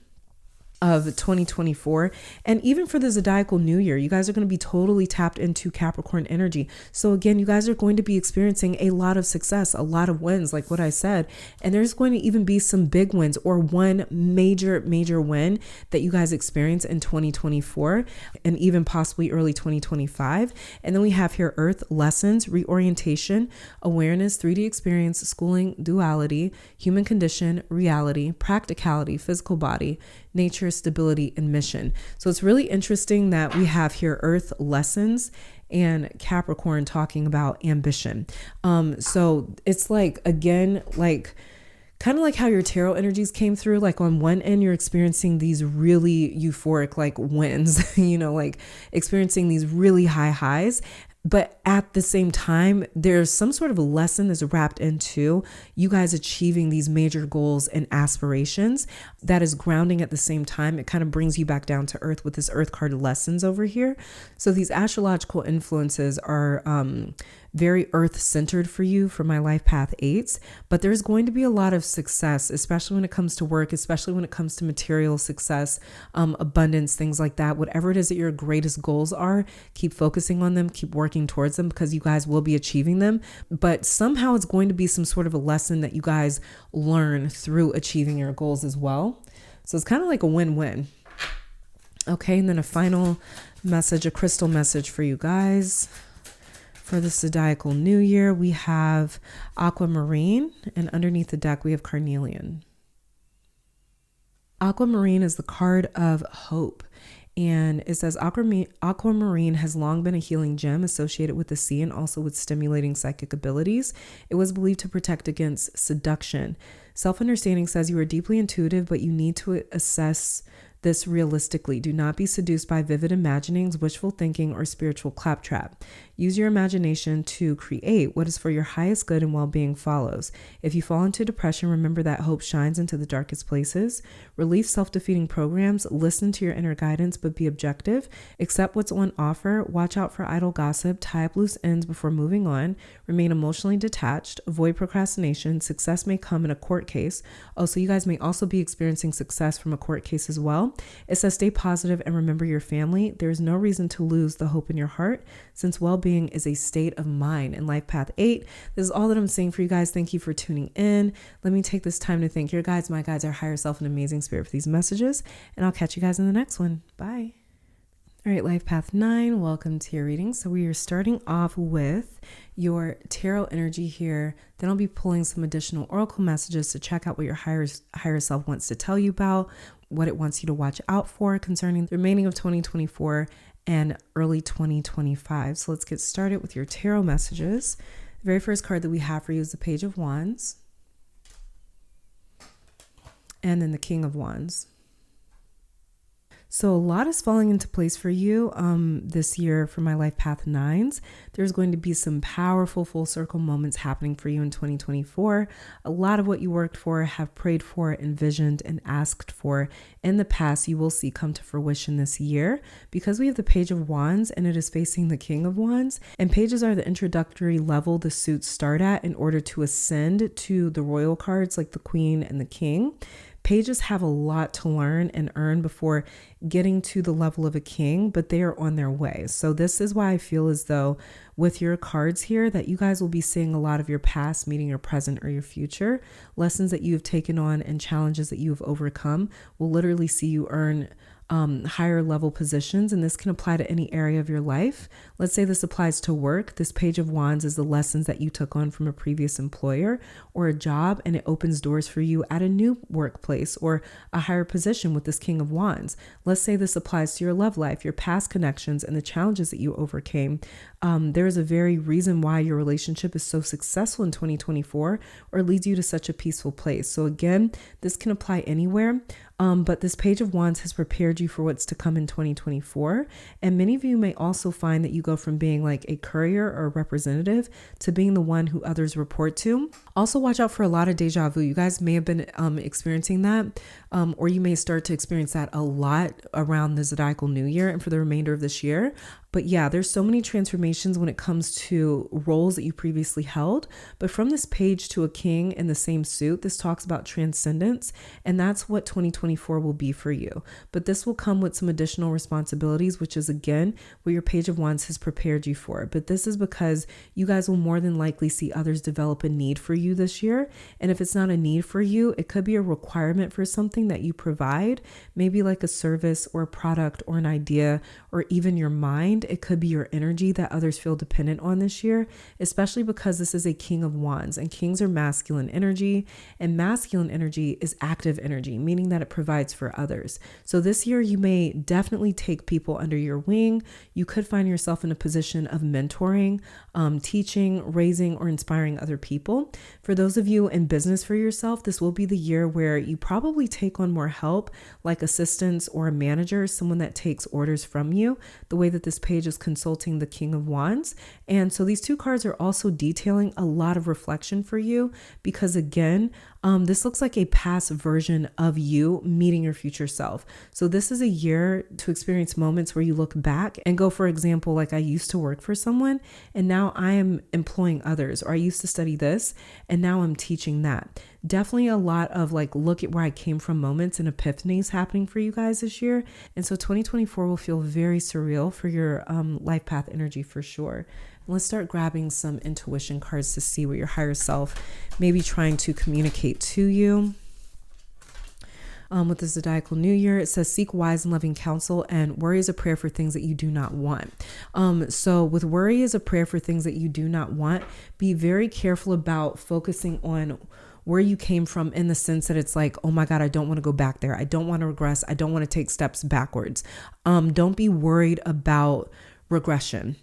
of 2024. And even for the zodiacal new year, you guys are going to be totally tapped into Capricorn energy. So again, you guys are going to be experiencing a lot of success, a lot of wins, like what I said. And there's going to even be some big wins, or one major win that you guys experience in 2024 and even possibly early 2025. And then we have here Earth, lessons, reorientation, awareness, 3D experience, schooling, duality, human condition, reality, practicality, physical body, nature, stability, and mission. So it's really interesting that we have here Earth, lessons, and Capricorn talking about ambition. So it's like, again, like kind of like how your tarot energies came through. Like on one end, you're experiencing these really euphoric like wins, like experiencing these really high highs. But at the same time, there's some sort of a lesson that's wrapped into you guys achieving these major goals and aspirations that is grounding at the same time. It kind of brings you back down to earth with this Earth card, lessons over here. So these astrological influences are very earth centered for you for my life path 8s, but there's going to be a lot of success, especially when it comes to work, especially when it comes to material success, abundance, things like that. Whatever it is that your greatest goals are, keep focusing on them, keep working towards them, because you guys will be achieving them. But somehow it's going to be some sort of a lesson that you guys learn through achieving your goals as well. So it's kind of like a win-win. Okay, and then a final message, a crystal message for you guys. For the zodiacal new year, we have aquamarine, and underneath the deck, we have carnelian. Aquamarine is the card of hope. And it says aquamarine has long been a healing gem associated with the sea and also with stimulating psychic abilities. It was believed to protect against seduction. Self-understanding says you are deeply intuitive, but you need to assess this realistically. Do not be seduced by vivid imaginings, wishful thinking, or spiritual claptrap. Use your imagination to create what is for your highest good, and well-being follows. If you fall into depression, remember that hope shines into the darkest places. Release self-defeating programs. Listen to your inner guidance, but be objective. Accept what's on offer. Watch out for idle gossip. Tie up loose ends before moving on. Remain emotionally detached. Avoid procrastination. Success may come in a court case. So you guys may also be experiencing success from a court case as well. It says stay positive and remember your family. There is no reason to lose the hope in your heart, since well-being is a state of mind. In Life Path 8, this is all that I'm saying for you guys. Thank you for tuning in. Let me take this time to thank your guides, my guides, our higher self, and amazing spirit for these messages. And I'll catch you guys in the next one. Bye. All right, Life Path 9, welcome to your reading. So we are starting off with your tarot energy here. Then I'll be pulling some additional oracle messages to check out what your higher self wants to tell you about, what it wants you to watch out for concerning the remaining of 2024 and early 2025. So let's get started with your tarot messages. The very first card that we have for you is the Page of Wands, and then the King of Wands. So a lot is falling into place for you this year for my Life Path 9s. There's going to be some powerful full circle moments happening for you in 2024. A lot of what you worked for, have prayed for, envisioned, and asked for in the past, you will see come to fruition this year, because we have the Page of Wands and it is facing the King of Wands. And pages are the introductory level the suits start at in order to ascend to the royal cards like the Queen and the King. Pages have a lot to learn and earn before getting to the level of a king, but they are on their way. So this is why I feel as though with your cards here that you guys will be seeing a lot of your past meeting your present or your future. Lessons that you have taken on and challenges that you have overcome will literally see you earn higher level positions, and this can apply to any area of your life. Let's say this applies to work. This Page of Wands is the lessons that you took on from a previous employer or a job, and it opens doors for you at a new workplace or a higher position with this King of Wands. Let's say this applies to your love life, your past connections, and the challenges that you overcame. There is a very reason why your relationship is so successful in 2024 or leads you to such a peaceful place. So again, this can apply anywhere. But this Page of Wands has prepared you for what's to come in 2024. And many of you may also find that you go from being like a courier or a representative to being the one who others report to. Also, watch out for a lot of deja vu. You guys may have been experiencing that, or you may start to experience that a lot around the zodiacal new year and for the remainder of this year. But yeah, there's so many transformations when it comes to roles that you previously held. But from this page to a king in the same suit, this talks about transcendence. And that's what 2024 will be for you. But this will come with some additional responsibilities, which is again, what your Page of Wands has prepared you for. But this is because you guys will more than likely see others develop a need for you this year. And if it's not a need for you, it could be a requirement for something that you provide, maybe like a service or a product or an idea, or even your mind. It could be your energy that others feel dependent on this year, especially because this is a King of Wands, and kings are masculine energy, and masculine energy is active energy, meaning that it provides for others. So this year you may definitely take people under your wing. You could find yourself in a position of mentoring, teaching, raising, or inspiring other people. For those of you in business for yourself, this will be the year where you probably take on more help, like assistants or a manager, someone that takes orders from you, the way that this page is consulting the King of Wands. And so these two cards are also detailing a lot of reflection for you, because again, this looks like a past version of you meeting your future self. So this is a year to experience moments where you look back and go, for example, like I used to work for someone and now I am employing others, or I used to study this and now I'm teaching that. Definitely a lot of like, look at where I came from moments and epiphanies happening for you guys this year. And so 2024 will feel very surreal for your life path energy for sure. Let's start grabbing some intuition cards to see what your higher self may be trying to communicate to you. With the zodiacal new year, it says seek wise and loving counsel, and worry is a prayer for things that you do not want. So with worry is a prayer for things that you do not want, be very careful about focusing on where you came from, in the sense that it's like, oh my God, I don't want to go back there. I don't want to regress. I don't want to take steps backwards. Don't be worried about regression.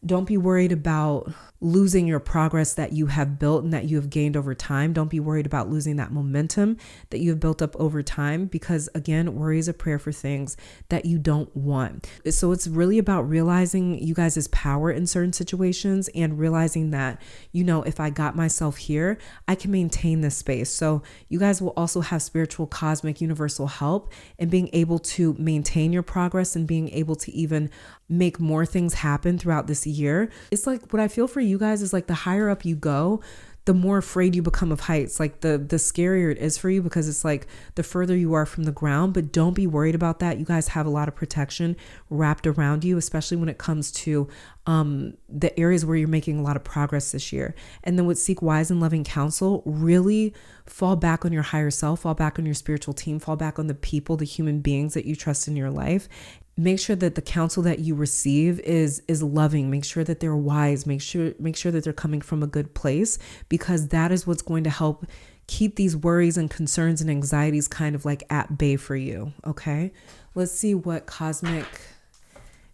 Don't be worried about losing your progress that you have built and that you have gained over time. Don't be worried about losing that momentum that you have built up over time, because again, worry is a prayer for things that you don't want. So it's really about realizing you guys' power in certain situations and realizing that, you know, if I got myself here, I can maintain this space. So you guys will also have spiritual, cosmic, universal help in being able to maintain your progress and being able to even make more things happen throughout this year. It's like, what I feel for you guys is like, the higher up you go, the more afraid you become of heights. Like the scarier it is for you, because it's like the further you are from the ground. But don't be worried about that. You guys have a lot of protection wrapped around you, especially when it comes to the areas where you're making a lot of progress this year. And then with seek wise and loving counsel, really fall back on your higher self, fall back on your spiritual team, fall back on the people, the human beings that you trust in your life. Make sure that the counsel that you receive is loving. Make sure that they're wise. Make sure that they're coming from a good place, because that is what's going to help keep these worries and concerns and anxieties kind of like at bay for you. Okay, let's see what cosmic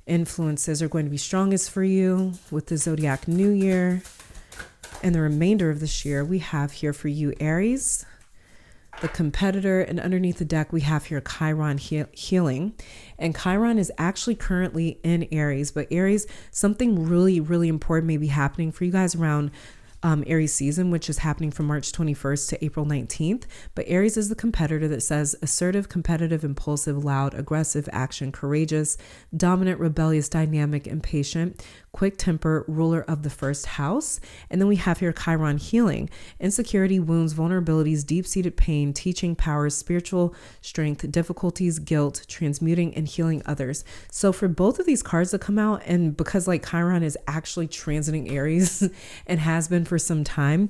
influences are going to be strongest for you with the zodiac new year and the remainder of this year. We have here for you Aries, the competitor, and underneath the deck we have here Chiron healing. And Chiron is actually currently in Aries, but Aries, something really, really important may be happening for you guys around Aries season, which is happening from March 21st to April 19th. But Aries is the competitor that says assertive, competitive, impulsive, loud, aggressive, action, courageous, dominant, rebellious, dynamic, impatient, quick temper, ruler of the first house. And then we have here Chiron healing, insecurity, wounds, vulnerabilities, deep-seated pain, teaching powers, spiritual strength, difficulties, guilt, transmuting and healing others. So for both of these cards that come out, and because like Chiron is actually transiting Aries and has been for some time,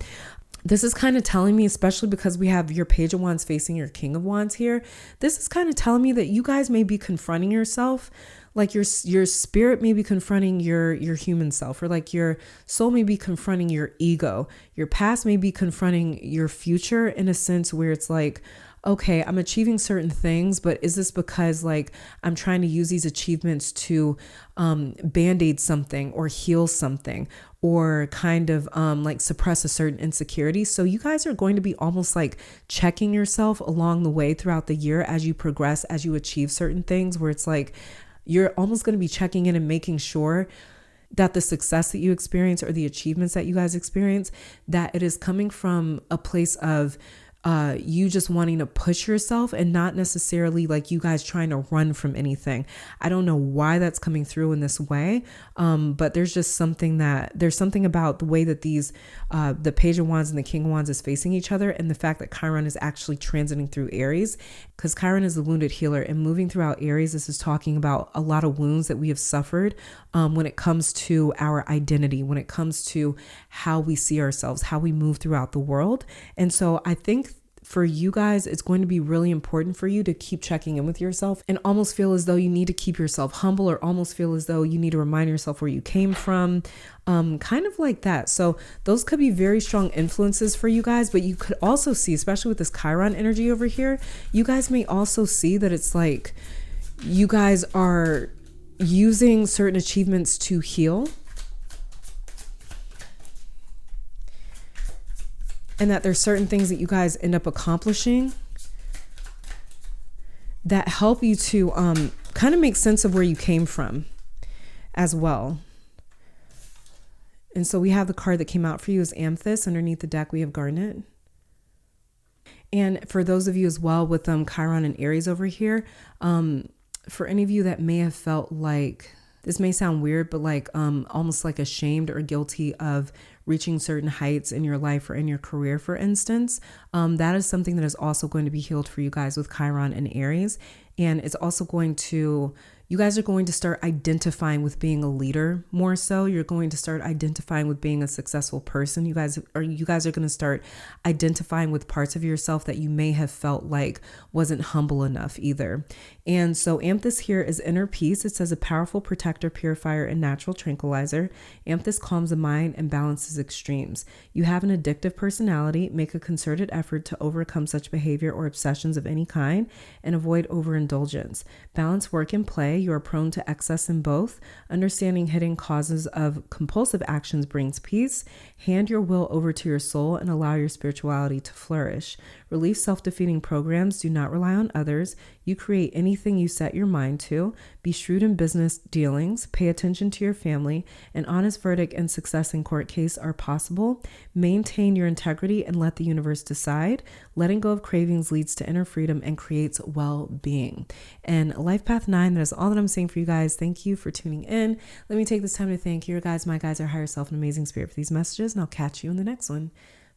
This is kind of telling me, especially because we have your Page of Wands facing your King of Wands here, this is kind of telling me that you guys may be confronting yourself, like your spirit may be confronting your human self, or like your soul may be confronting your ego. Your past may be confronting your future, in a sense where it's like, okay, I'm achieving certain things, but is this because like I'm trying to use these achievements to band-aid something or heal something, or kind of like suppress a certain insecurity? So you guys are going to be almost like checking yourself along the way throughout the year as you progress, as you achieve certain things, where it's like you're almost going to be checking in and making sure that the success that you experience, or the achievements that you guys experience, that it is coming from a place of you just wanting to push yourself, and not necessarily like you guys trying to run from anything. I don't know why that's coming through in this way, but there's something about the way that these the Page of Wands and the King of Wands is facing each other, and the fact that Chiron is actually transiting through Aries, because Chiron is the wounded healer, and moving throughout Aries, this is talking about a lot of wounds that we have suffered when it comes to our identity, when it comes to how we see ourselves, how we move throughout the world. And so I think for you guys, it's going to be really important for you to keep checking in with yourself, and almost feel as though you need to keep yourself humble, or almost feel as though you need to remind yourself where you came from, kind of like that. So those could be very strong influences for you guys, but you could also see, especially with this Chiron energy over here, you guys may also see that it's like you guys are using certain achievements to heal, and that there's certain things that you guys end up accomplishing that help you to kind of make sense of where you came from as well. And so we have the card that came out for you is Amethyst. Underneath the deck, we have Garnet. And for those of you as well with Chiron and Aries over here, for any of you that may have felt like, this may sound weird, but like almost like ashamed or guilty of reaching certain heights in your life or in your career, for instance, that is something that is also going to be healed for you guys with Chiron and Aries. And it's also going to, you guys are going to start identifying with being a leader more so. You're going to start identifying with being a successful person. You guys are going to start identifying with parts of yourself that you may have felt like wasn't humble enough either. And so Amethyst here is inner peace. It says a powerful protector, purifier, and natural tranquilizer. Amethyst calms the mind and balances extremes. You have an addictive personality. Make a concerted effort to overcome such behavior or obsessions of any kind, and avoid overindulgence. Balance work and play. You are prone to excess in both. Understanding hidden causes of compulsive actions brings peace. Hand your will over to your soul and allow your spirituality to flourish. Release self-defeating programs. Do not rely on others. You create anything you set your mind to. Be shrewd in business dealings. Pay attention to your family. An honest verdict and success in court case are possible. Maintain your integrity and let the universe decide. Letting go of cravings leads to inner freedom and creates well-being. And Life Path 9, that is all that I'm saying for you guys. Thank you for tuning in. Let me take this time to thank your guys, my guys, our higher self, and amazing spirit for these messages, and I'll catch you in the next one.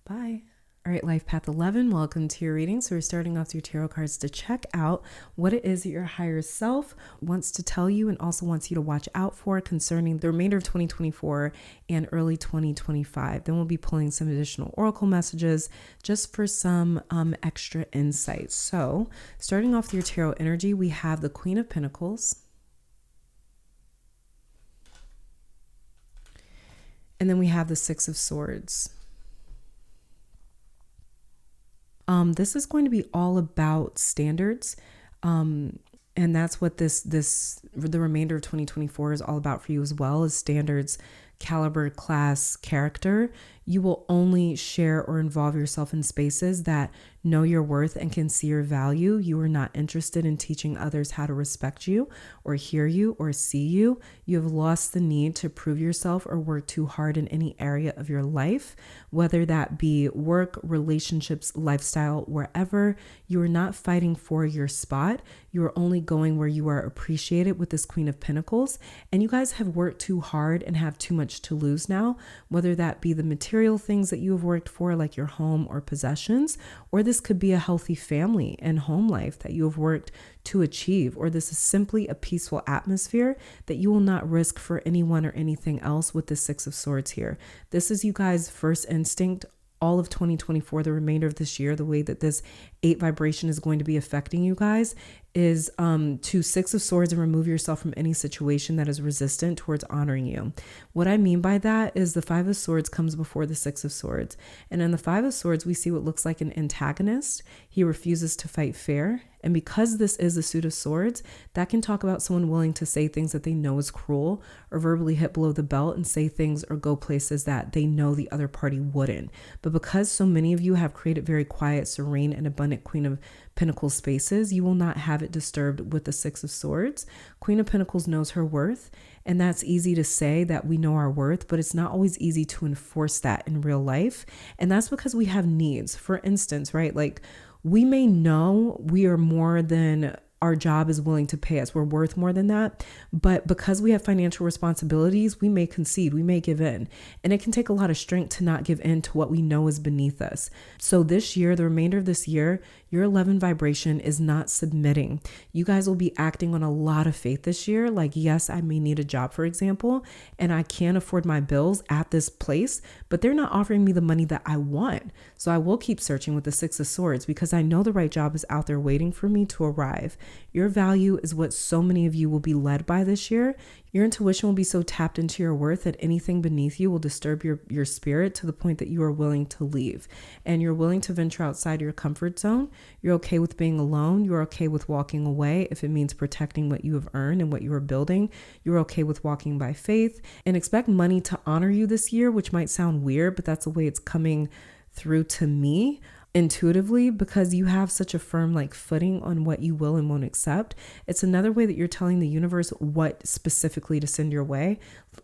Bye. All right, Life Path 11, welcome to your reading. So we're starting off your tarot cards to check out what it is that your higher self wants to tell you, and also wants you to watch out for concerning the remainder of 2024 and early 2025. Then we'll be pulling some additional oracle messages just for some extra insights. So starting off your tarot energy, we have the Queen of Pentacles. And then we have the Six of Swords. This is going to be all about standards. And that's what the remainder of 2024 is all about for you as well, as standards, caliber, class, character. You will only share or involve yourself in spaces that know your worth and can see your value. You are not interested in teaching others how to respect you or hear you or see you. You have lost the need to prove yourself or work too hard in any area of your life, whether that be work, relationships, lifestyle, wherever. You are not fighting for your spot. You are only going where you are appreciated with this Queen of Pentacles. And you guys have worked too hard and have too much to lose now, whether that be the material things that you have worked for, like your home or possessions, or this could be a healthy family and home life that you have worked to achieve, or this is simply a peaceful atmosphere that you will not risk for anyone or anything else with the Six of Swords here. This is you guys' first instinct all of 2024, the remainder of this year, the way that this 8 vibration is going to be affecting you guys is to 6 of Swords and remove yourself from any situation that is resistant towards honoring you. What I mean by that is the 5 of Swords comes before the 6 of Swords. And in the 5 of Swords, we see what looks like an antagonist. He refuses to fight fair. And because this is the suit of swords, that can talk about someone willing to say things that they know is cruel or verbally hit below the belt and say things or go places that they know the other party wouldn't. But because so many of you have created very quiet, serene, and abundant Queen of Pentacles spaces, you will not have it disturbed with the 6 of Swords. Queen of Pentacles knows her worth, and that's easy to say that we know our worth, but it's not always easy to enforce that in real life. And that's because we have needs. For instance, right? Like, we may know we are more than our job is willing to pay us. We're worth more than that. But because we have financial responsibilities, we may concede, we may give in. And it can take a lot of strength to not give in to what we know is beneath us. So this year, the remainder of this year, your 11 vibration is not submitting. You guys will be acting on a lot of faith this year. Like, yes, I may need a job, for example, and I can't afford my bills at this place, but they're not offering me the money that I want. So I will keep searching with the 6 of Swords because I know the right job is out there waiting for me to arrive. Your value is what so many of you will be led by this year. Your intuition will be so tapped into your worth that anything beneath you will disturb your spirit to the point that you are willing to leave. And you're willing to venture outside your comfort zone. You're okay with being alone. You're okay with walking away if it means protecting what you have earned and what you are building. You're okay with walking by faith, and expect money to honor you this year, which might sound weird, but that's the way it's coming through to me intuitively, because you have such a firm footing on what you will and won't accept. It's another way that you're telling the universe what specifically to send your way.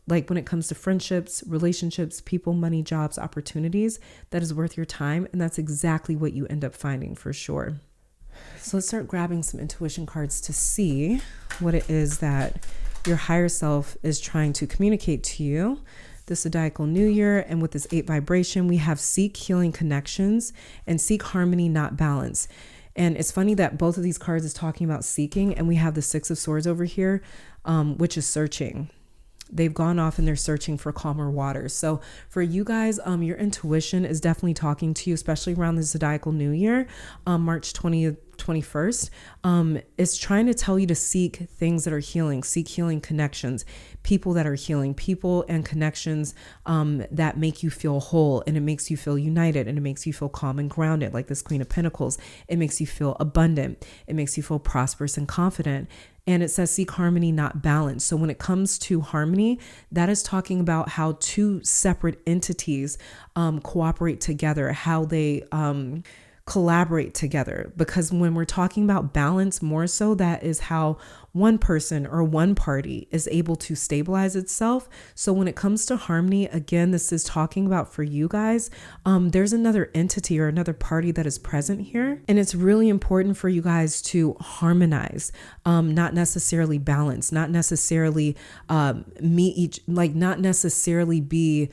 Like when it comes to friendships, relationships, people, money, jobs, opportunities, that is worth your time. And that's exactly what you end up finding for sure. So let's start grabbing some intuition cards to see what it is that your higher self is trying to communicate to you. This zodiacal new year, and with this 8 vibration, we have seek healing connections and seek harmony, not balance. And it's funny that both of these cards is talking about seeking, and we have the 6 of Swords over here, which is searching. They've gone off and they're searching for calmer waters. So for you guys, your intuition is definitely talking to you, especially around the zodiacal new year, March 20th, 21st. It's trying to tell you to seek things that are healing, seek healing connections, people that are healing, people and connections that make you feel whole, and it makes you feel united, and it makes you feel calm and grounded, like this Queen of Pentacles. It makes you feel abundant. It makes you feel prosperous and confident. And it says seek harmony, not balance. So when it comes to harmony, that is talking about how two separate entities cooperate together, how they collaborate together. Because when we're talking about balance, more so, that is how one person or one party is able to stabilize itself. So when it comes to harmony, again, this is talking about for you guys, there's another entity or another party that is present here. And it's really important for you guys to harmonize, not necessarily balance, not necessarily not necessarily be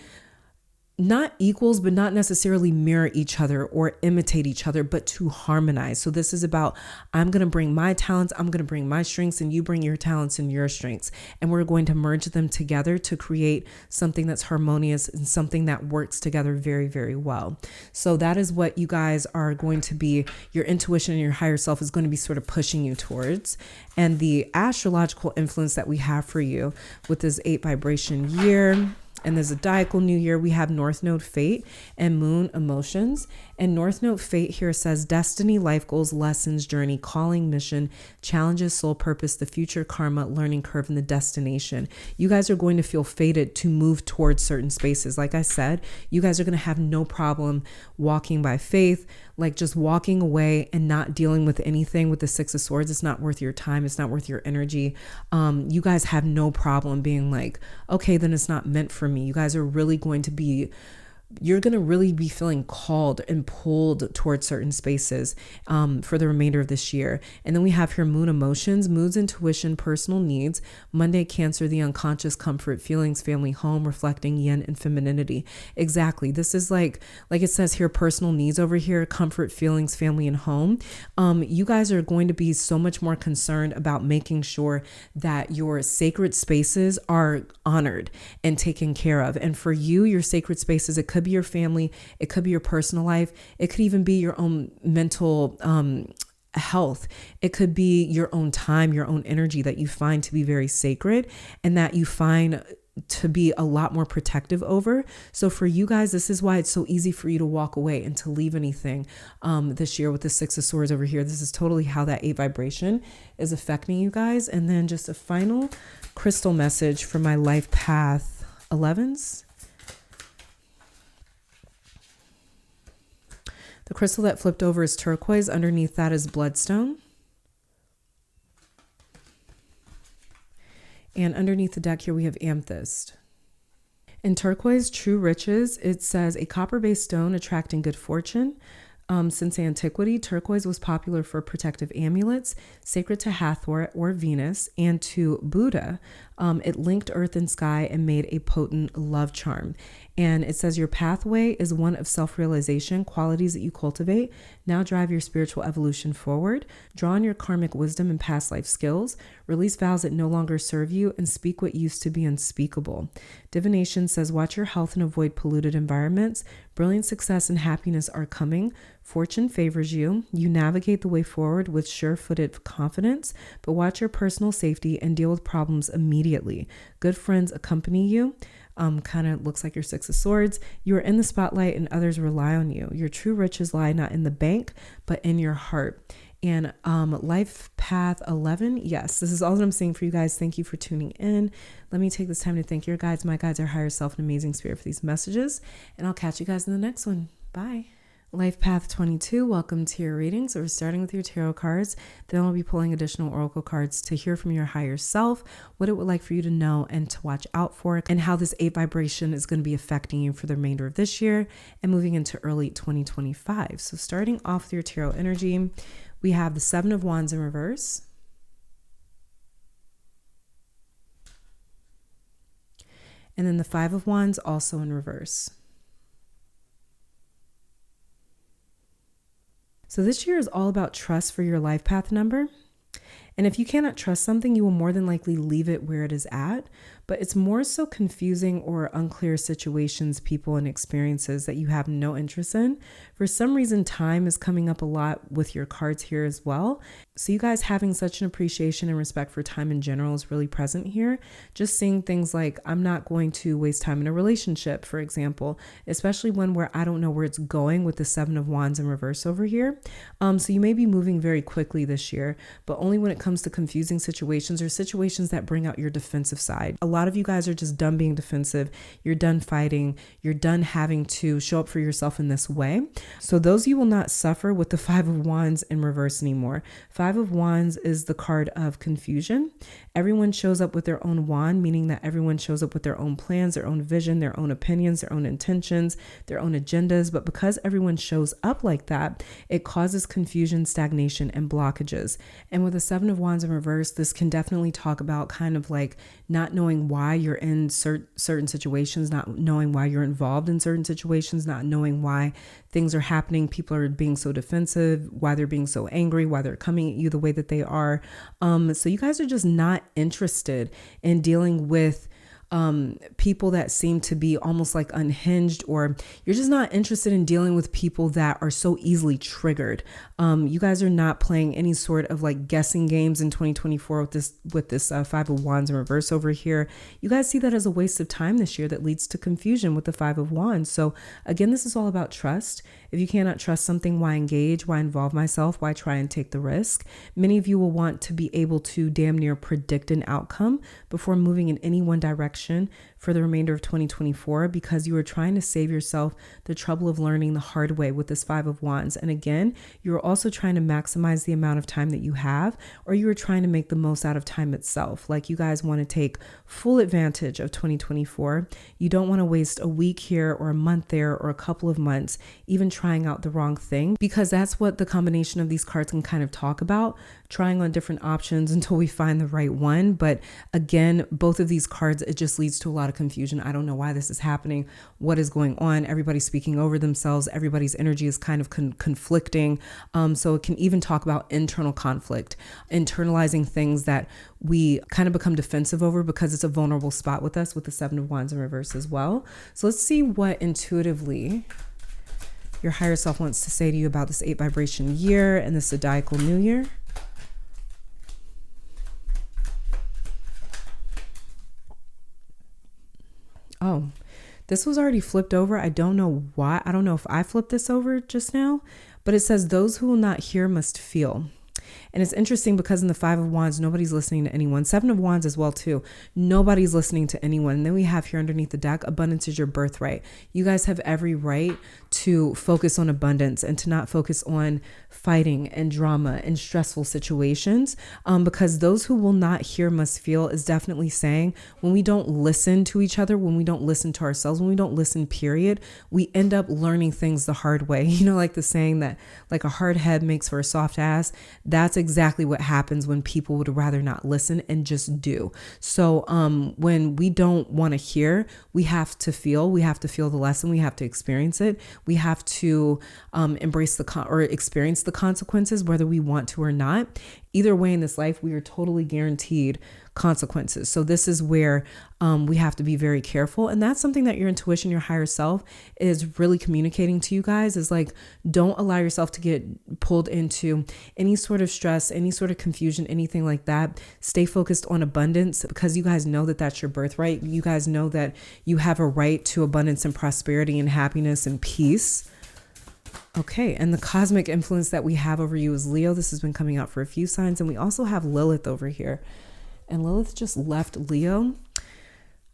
not equals, but not necessarily mirror each other or imitate each other, but to harmonize. So this is about, I'm going to bring my talents, I'm going to bring my strengths, and you bring your talents and your strengths. And we're going to merge them together to create something that's harmonious and something that works together very, very well. So that is what you guys are going to be, your intuition and your higher self is going to be sort of pushing you towards. And the astrological influence that we have for you with this 8 vibration year, and the zodiacal new year, we have North Node Fate and Moon Emotions. And North Node Fate here says destiny, life goals, lessons, journey, calling, mission, challenges, soul purpose, the future, karma, learning curve, and the destination. You guys are going to feel fated to move towards certain spaces. Like I said, you guys are going to have no problem walking by faith, like just walking away and not dealing with anything with the 6 of Swords. It's not worth your time. It's not worth your energy. You guys have no problem being like, okay, then it's not meant for me. You guys are really going to be, you're going to really be feeling called and pulled towards certain spaces for the remainder of this year. And then we have here Moon Emotions, moods, intuition, personal needs, Monday Cancer, the unconscious, comfort, feelings, family, home, reflecting yin and femininity. Exactly. This is like it says here, personal needs over here, comfort, feelings, family, and home. You guys are going to be so much more concerned about making sure that your sacred spaces are honored and taken care of. And for you, your sacred spaces, it could could be your family. It could be your personal life. It could even be your own mental health. It could be your own time, your own energy that you find to be very sacred and that you find to be a lot more protective over. So for you guys, this is why it's so easy for you to walk away and to leave anything this year with the Six of Swords over here. This is totally how that 8 vibration is affecting you guys. And then just a final crystal message for my life path 11s. The crystal that flipped over is turquoise. Underneath that is bloodstone. And underneath the deck here, we have amethyst. In turquoise, true riches, it says a copper-based stone attracting good fortune. Since antiquity, turquoise was popular for protective amulets, sacred to Hathor or Venus, and to Buddha. It linked earth and sky and made a potent love charm. And it says your pathway is one of self-realization, qualities that you cultivate. Now drive your spiritual evolution forward. Draw on your karmic wisdom and past life skills. Release vows that no longer serve you and speak what used to be unspeakable. Divination says watch your health and avoid polluted environments. Brilliant success and happiness are coming. Fortune favors you. You navigate the way forward with sure-footed confidence, but watch your personal safety and deal with problems immediately. Good friends accompany you. Kind of looks like your Six of Swords. You are in the spotlight and others rely on you. Your true riches lie not in the bank, but in your heart. And life path 11. Yes, this is all that I'm saying for you guys. Thank you for tuning in. Let me take this time to thank your guides, my guides, our higher self, and amazing spirit for these messages. And I'll catch you guys in the next one. Bye. Life Path 22, welcome to your reading. So we're starting with your tarot cards. Then I'll be pulling additional oracle cards to hear from your higher self, what it would like for you to know and to watch out for, and how this 8 vibration is going to be affecting you for the remainder of this year and moving into early 2025. So starting off with your tarot energy, we have the 7 of Wands in reverse. And then the 5 of Wands also in reverse. So this year is all about trust for your life path number. And if you cannot trust something, you will more than likely leave it where it is at. But it's more so confusing or unclear situations, people, and experiences that you have no interest in. For some reason, time is coming up a lot with your cards here as well. So you guys having such an appreciation and respect for time in general is really present here. Just seeing things like, I'm not going to waste time in a relationship, for example, especially where I don't know where it's going with the 7 of Wands in reverse over here. So you may be moving very quickly this year, but only when it comes to confusing situations or situations that bring out your defensive side. A lot of you guys are just done being defensive. You're done fighting. You're done having to show up for yourself in this way. So those of you will not suffer with the 5 of Wands in reverse anymore. 5 of Wands is the card of confusion. Everyone shows up with their own wand, meaning that everyone shows up with their own plans, their own vision, their own opinions, their own intentions, their own agendas. But because everyone shows up like that, it causes confusion, stagnation, and blockages. And with the 7 of Wands in reverse, this can definitely talk about kind of like not knowing why you're in certain situations, not knowing why you're involved in certain situations, not knowing why things are happening. People are being so defensive, why they're being so angry, why they're coming at you the way that they are. So you guys are just not interested in dealing with people that seem to be almost like unhinged, or you're just not interested in dealing with people that are so easily triggered. You guys are not playing any sort of like guessing games in 2024 with this 5 of Wands in reverse over here. You guys see that as a waste of time this year that leads to confusion with the 5 of Wands. So again, this is all about trust. If you cannot trust something, why engage? Why involve myself? Why try and take the risk? Many of you will want to be able to damn near predict an outcome before moving in any one direction for the remainder of 2024, because you are trying to save yourself the trouble of learning the hard way with this 5 of Wands. And again, you're also trying to maximize the amount of time that you have, or you are trying to make the most out of time itself. Like you guys want to take full advantage of 2024. You don't want to waste a week here or a month there or a couple of months even trying out the wrong thing, because that's what the combination of these cards can kind of talk about, trying on different options until we find the right one. But again, both of these cards, it just this leads to a lot of confusion. I don't know why this is happening. What is going on? Everybody's speaking over themselves. Everybody's energy is kind of conflicting. So it can even talk about internal conflict, internalizing things that we kind of become defensive over because it's a vulnerable spot with us, with the Seven of Wands in reverse as well. So let's see what intuitively your higher self wants to say to you about this 8 vibration year and this zodiacal new year. Oh, this was already flipped over. I don't know why. I don't know if I flipped this over just now, but it says those who will not hear must feel. And it's interesting because in the 5 of Wands, nobody's listening to anyone. 7 of Wands as well, too. Nobody's listening to anyone. And then we have here underneath the deck, abundance is your birthright. You guys have every right to focus on abundance and to not focus on fighting and drama and stressful situations, because those who will not hear must feel is definitely saying when we don't listen to each other, when we don't listen to ourselves, when we don't listen, period, we end up learning things the hard way. You know, like the saying that like a hard head makes for a soft ass. That's exactly what happens when people would rather not listen and just do. So when we don't want to hear, we have to feel the lesson. We have to experience it. We have to embrace or experience the consequences, whether we want to or not. Either way in this life, we are totally guaranteed consequences. So this is where we have to be very careful. And that's something that your intuition, your higher self is really communicating to you guys, is like, don't allow yourself to get pulled into any sort of stress, any sort of confusion, anything like that. Stay focused on abundance, because you guys know that that's your birthright. You guys know that you have a right to abundance and prosperity and happiness and peace. Okay, and the cosmic influence that we have over you is Leo. This has been coming out for a few signs. And we also have Lilith over here. And Lilith just left Leo,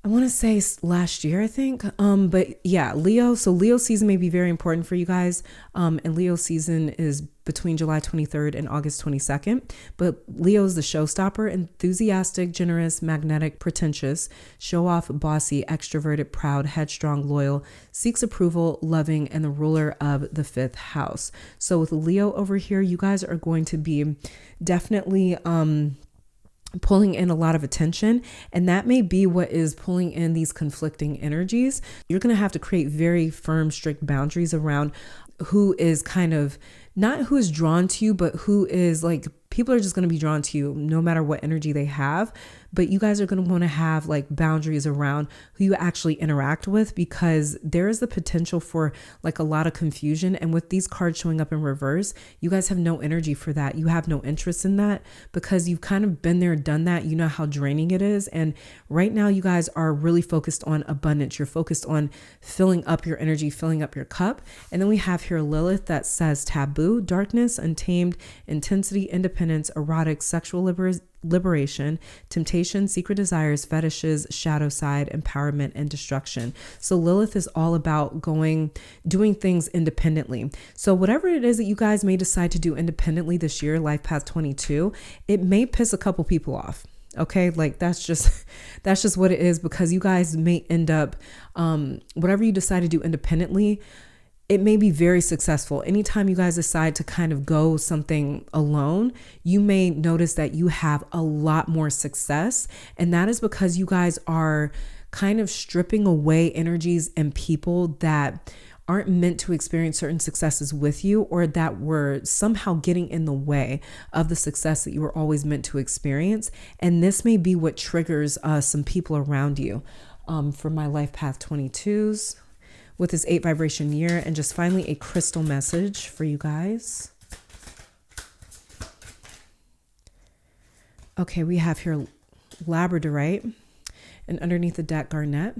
I want to say last year, I think. But yeah, Leo. So Leo season may be very important for you guys. And Leo season is between July 23rd and August 22nd. But Leo is the showstopper, enthusiastic, generous, magnetic, pretentious, show off, bossy, extroverted, proud, headstrong, loyal, seeks approval, loving, and the ruler of the 5th house. So with Leo over here, you guys are going to be definitely, pulling in a lot of attention, and that may be what is pulling in these conflicting energies. You're going to have to create very firm, strict boundaries around who is kind of not who is drawn to you, but who is like, people are just going to be drawn to you no matter what energy they have. But you guys are going to want to have like boundaries around who you actually interact with, because there is the potential for like a lot of confusion. And with these cards showing up in reverse, you guys have no energy for that. You have no interest in that, because you've kind of been there, done that. You know how draining it is. And right now you guys are really focused on abundance. You're focused on filling up your energy, filling up your cup. And then we have here Lilith that says taboo, darkness, untamed, intensity, independence, erotic, sexual liberation, temptation, secret desires, fetishes, shadow side, empowerment, and destruction. So Lilith is all about doing things independently. So whatever it is that you guys may decide to do independently this year, Life Path 22, it may piss a couple people off. Okay, like that's just what it is, because you guys may end up, whatever you decide to do independently, it may be very successful. Anytime you guys decide to kind of go something alone, you may notice that you have a lot more success. And that is because you guys are kind of stripping away energies and people that aren't meant to experience certain successes with you, or that were somehow getting in the way of the success that you were always meant to experience. And this may be what triggers some people around you. For my Life Path 22s, with this 8 vibration year. And just finally a crystal message for you guys. Okay, we have here labradorite, and underneath the deck, garnet.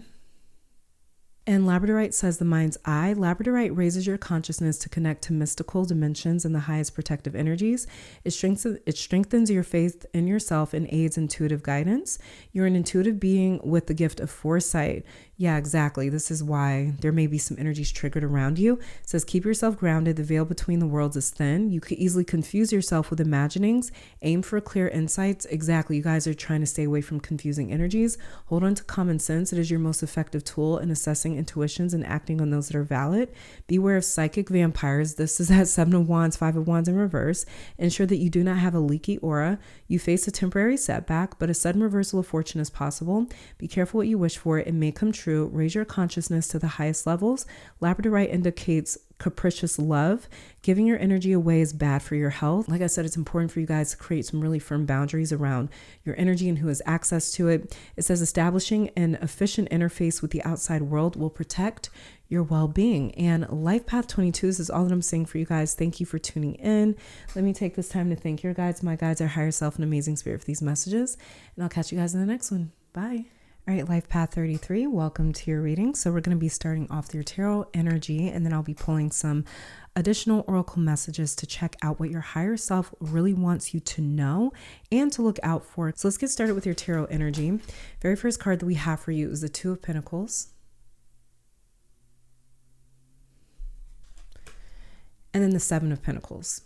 And labradorite says the mind's eye. Labradorite raises your consciousness to connect to mystical dimensions and the highest protective energies. It strengthens your faith in yourself and aids intuitive guidance. You're an intuitive being with the gift of foresight. Yeah, exactly. This is why there may be some energies triggered around you. It says, keep yourself grounded. The veil between the worlds is thin. You could easily confuse yourself with imaginings. Aim for clear insights. Exactly. You guys are trying to stay away from confusing energies. Hold on to common sense. It is your most effective tool in assessing intuitions and acting on those that are valid. Beware of psychic vampires. This is that Seven of Wands, Five of Wands in reverse. Ensure that you do not have a leaky aura. You face a temporary setback, but a sudden reversal of fortune is possible. Be careful what you wish for. It may come true. Raise your consciousness to the highest levels. Labradorite indicates capricious love. Giving your energy away is bad for your health. Like I said, it's important for you guys to create some really firm boundaries around your energy and who has access to it. It says establishing an efficient interface with the outside world will protect your well-being. And Life Path 22, this is all that I'm saying for you guys. Thank you for tuning in. Let me take this time to thank your guides, my guides, our higher self, and amazing spirit for these messages. And I'll catch you guys in the next one. Bye. All right, Life Path 33, welcome to your reading. So we're going to be starting off with your tarot energy, and then I'll be pulling some additional oracle messages to check out what your higher self really wants you to know and to look out for. So let's get started with your tarot energy. Very first card that we have for you is the Two of Pentacles. And then the Seven of Pentacles.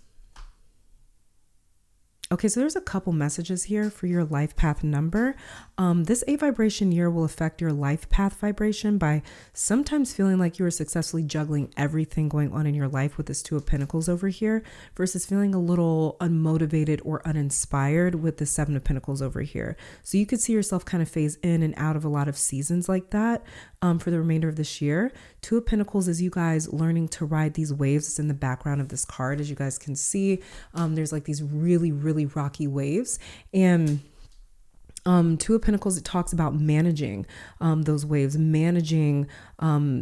Okay, so there's a couple messages here for your life path number. This 8 vibration year will affect your life path vibration by sometimes feeling like you are successfully juggling everything going on in your life with this Two of Pentacles over here versus feeling a little unmotivated or uninspired with the Seven of Pentacles over here. So you could see yourself kind of phase in and out of a lot of seasons like that for the remainder of this year. Two of Pentacles is you guys learning to ride these waves. It's in the background of this card. As you guys can see, there's like these really, really rocky waves. And Two of Pentacles, it talks about managing those waves, managing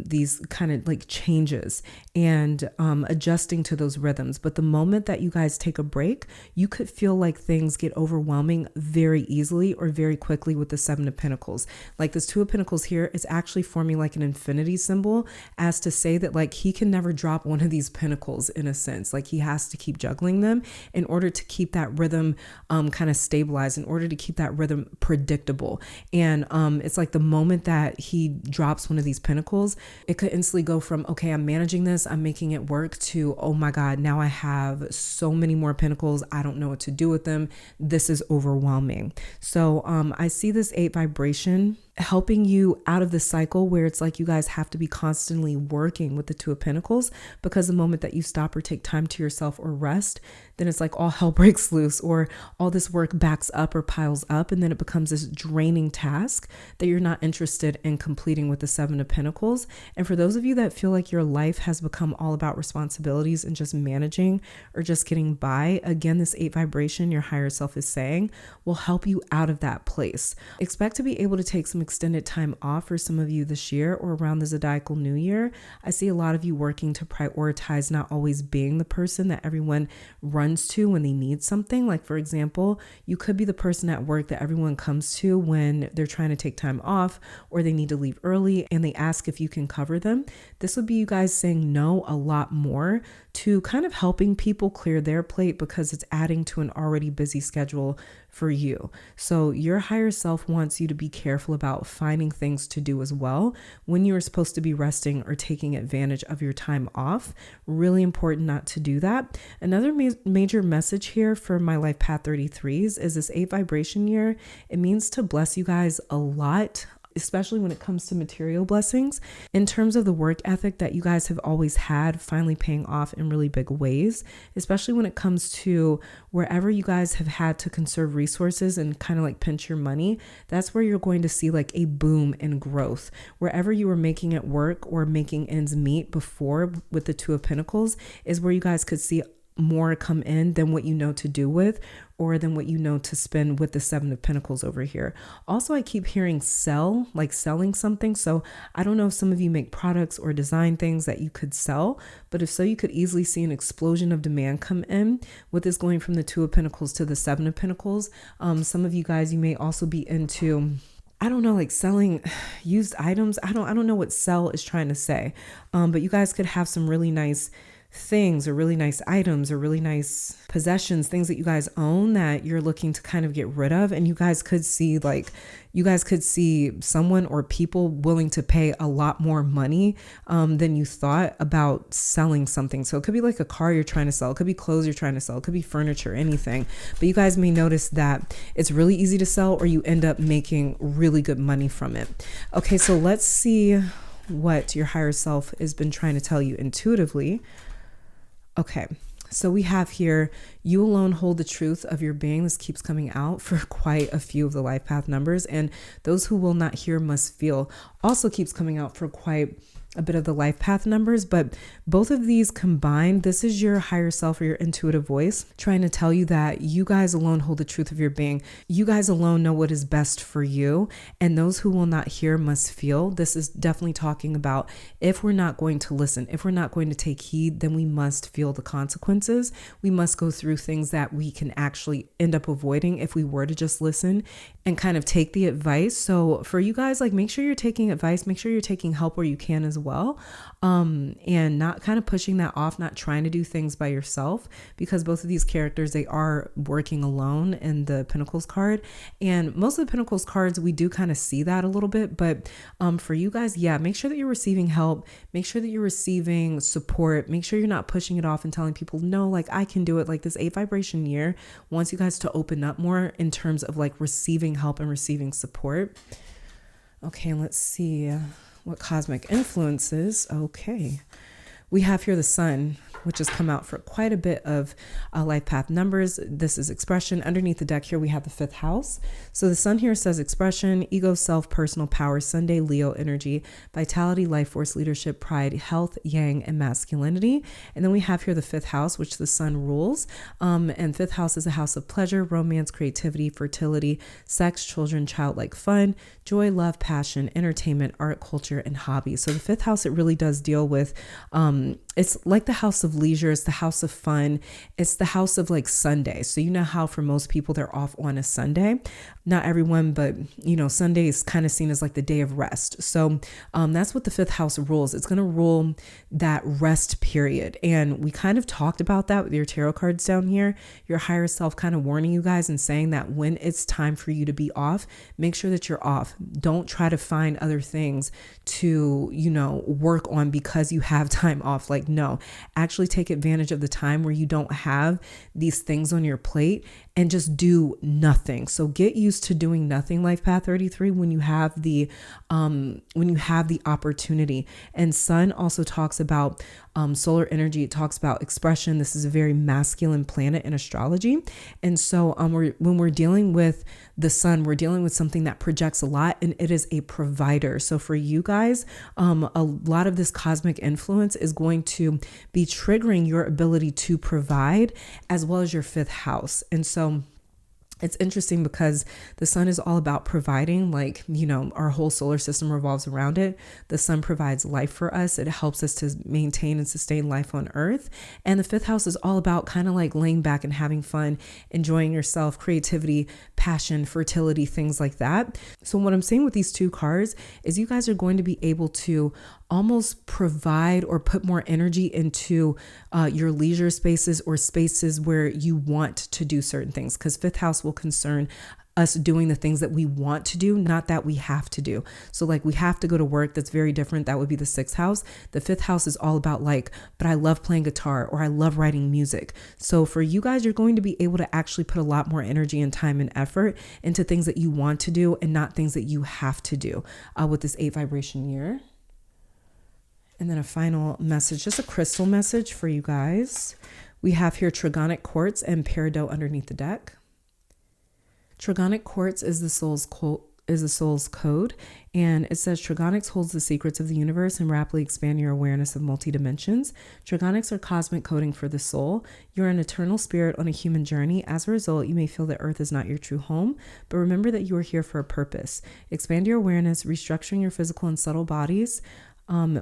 these kind of like changes and adjusting to those rhythms. But the moment that you guys take a break, you could feel like things get overwhelming very easily or very quickly with the Seven of Pentacles. Like this Two of Pentacles here is actually forming like an infinity symbol, as to say that like he can never drop one of these pentacles in a sense. Like he has to keep juggling them in order to keep that rhythm kind of stabilized, in order to keep that rhythm predictable. And it's like the moment that he drops one of these pentacles, it could instantly go from, okay, I'm managing this, I'm making it work, to, oh my God, now I have so many more pentacles, I don't know what to do with them. This is overwhelming. So I see this 8 vibration helping you out of the cycle where it's like you guys have to be constantly working with the Two of Pentacles, because the moment that you stop or take time to yourself or rest, then it's like all hell breaks loose, or all this work backs up or piles up, and then it becomes this draining task that you're not interested in completing with the Seven of Pentacles. And for those of you that feel like your life has become all about responsibilities and just managing or just getting by, again, this 8 vibration, your higher self is saying, will help you out of that place. Expect to be able to take some extended time off for some of you this year or around the zodiacal new year. I see a lot of you working to prioritize not always being the person that everyone runs to when they need something. Like, for example, you could be the person at work that everyone comes to when they're trying to take time off or they need to leave early and they ask if you can cover them. This would be you guys saying no a lot more to kind of helping people clear their plate, because it's adding to an already busy schedule for you. So your higher self wants you to be careful about finding things to do as well when you're supposed to be resting or taking advantage of your time off. Really important not to do that. Another major message here for my Life Path 33s is this 8 vibration year. It means to bless you guys a lot, especially when it comes to material blessings, in terms of the work ethic that you guys have always had finally paying off in really big ways, especially when it comes to wherever you guys have had to conserve resources and kind of like pinch your money. That's where you're going to see like a boom in growth. Wherever you were making it work or making ends meet before with the Two of Pentacles is where you guys could see more come in than what you know to do with, or than what you know to spend with the Seven of Pentacles over here. Also, I keep hearing sell, like selling something. So I don't know if some of you make products or design things that you could sell, but if so, you could easily see an explosion of demand come in with this going from the Two of Pentacles to the Seven of Pentacles. Some of you guys, you may also be into, I don't know, like selling used items. I don't know what sell is trying to say. But you guys could have some really nice things or really nice items or really nice possessions, things that you guys own that you're looking to kind of get rid of. And you guys could see someone or people willing to pay a lot more money than you thought about selling something. So it could be like a car you're trying to sell. It could be clothes you're trying to sell. It could be furniture, anything. But you guys may notice that it's really easy to sell, or you end up making really good money from it. Okay, so let's see what your higher self has been trying to tell you intuitively. Okay, so we have here, you alone hold the truth of your being. This keeps coming out for quite a few of the life path numbers. And those who will not hear must feel also keeps coming out for quite a bit of the life path numbers. But both of these combined, this is your higher self or your intuitive voice trying to tell you that you guys alone hold the truth of your being. You guys alone know what is best for you. And those who will not hear must feel. This is definitely talking about, if we're not going to listen, if we're not going to take heed, then we must feel the consequences. We must go through things that we can actually end up avoiding if we were to just listen and kind of take the advice. So for you guys, like, make sure you're taking advice, make sure you're taking help where you can as well. And not kind of pushing that off, not trying to do things by yourself, because both of these characters, they are working alone in the Pentacles card. And most of the Pentacles cards, we do kind of see that a little bit. But for you guys, yeah, make sure that you're receiving help, make sure that you're receiving support, make sure you're not pushing it off and telling people, no, like, I can do it. Like, this 8 vibration year wants you guys to open up more in terms of like receiving help and receiving support. Okay, let's see what cosmic influences. Okay, we have here the sun, which has come out for quite a bit of life path numbers. This is expression. Underneath the deck here, we have the 5th house. So the sun here says expression, ego, self, personal power, Sunday, Leo energy, vitality, life force, leadership, pride, health, yang, and masculinity. And then we have here the 5th house, which the sun rules. And 5th house is a house of pleasure, romance, creativity, fertility, sex, children, childlike fun, joy, love, passion, entertainment, art, culture, and hobbies. So the 5th house, it really does deal with, it's like the house of leisure. It's the house of fun. It's the house of like Sunday. So you know how for most people they're off on a Sunday. Not everyone, but you know, Sunday is kind of seen as like the day of rest. So that's what the 5th house rules. It's going to rule that rest period. And we kind of talked about that with your tarot cards down here, your higher self kind of warning you guys and saying that when it's time for you to be off, make sure that you're off. Don't try to find other things to, you know, work on because you have time off. Like, no, actually take advantage of the time where you don't have these things on your plate and just do nothing. So get used to doing nothing, life path 33, when you have the opportunity. And sun also talks about solar energy. It talks about expression. This is a very masculine planet in astrology. And so when we're dealing with the sun, we're dealing with something that projects a lot, and it is a provider. So for you guys, a lot of this cosmic influence is going to be triggering your ability to provide, as well as your 5th house. And so it's interesting because the sun is all about providing, like, you know, our whole solar system revolves around it. The sun provides life for us. It helps us to maintain and sustain life on earth. And the 5th house is all about kind of like laying back and having fun, enjoying yourself, creativity, passion, fertility, things like that. So what I'm saying with these 2 cards is you guys are going to be able to almost provide or put more energy into your leisure spaces or spaces where you want to do certain things, because 5th house will concern us doing the things that we want to do, not that we have to do. So like, we have to go to work. That's very different. That would be the 6th house. The 5th house is all about like, but I love playing guitar, or I love writing music. So for you guys, you're going to be able to actually put a lot more energy and time and effort into things that you want to do and not things that you have to do with this 8 vibration year. And then a final message, just a crystal message for you guys. We have here Trigonic Quartz and Peridot underneath the deck. Trigonic Quartz is the soul's code, and it says Trigonics holds the secrets of the universe and rapidly expand your awareness of multi-dimensions. Trigonics are cosmic coding for the soul. You're an eternal spirit on a human journey. As a result, you may feel that Earth is not your true home, but remember that you are here for a purpose. Expand your awareness, restructuring your physical and subtle bodies,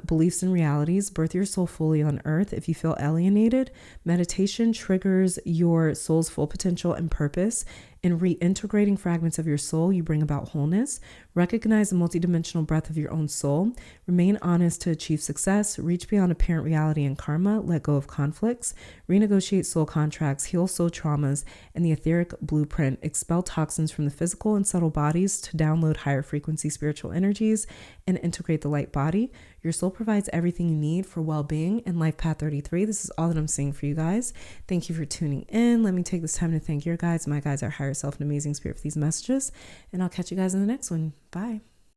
beliefs and realities. Birth your soul fully on earth. If you feel alienated, meditation triggers your soul's full potential and purpose. In reintegrating fragments of your soul, you bring about wholeness. Recognize the multidimensional breadth of your own soul. Remain honest to achieve success. Reach beyond apparent reality and karma. Let go of conflicts. Renegotiate soul contracts. Heal soul traumas and the etheric blueprint. Expel toxins from the physical and subtle bodies to download higher frequency spiritual energies and integrate the light body. Your soul provides everything you need for well-being in Life Path 33. This is all that I'm saying for you guys. Thank you for tuning in. Let me take this time to thank your guides, my guides, our higher self, and amazing spirit for these messages. And I'll catch you guys in the next one. Bye.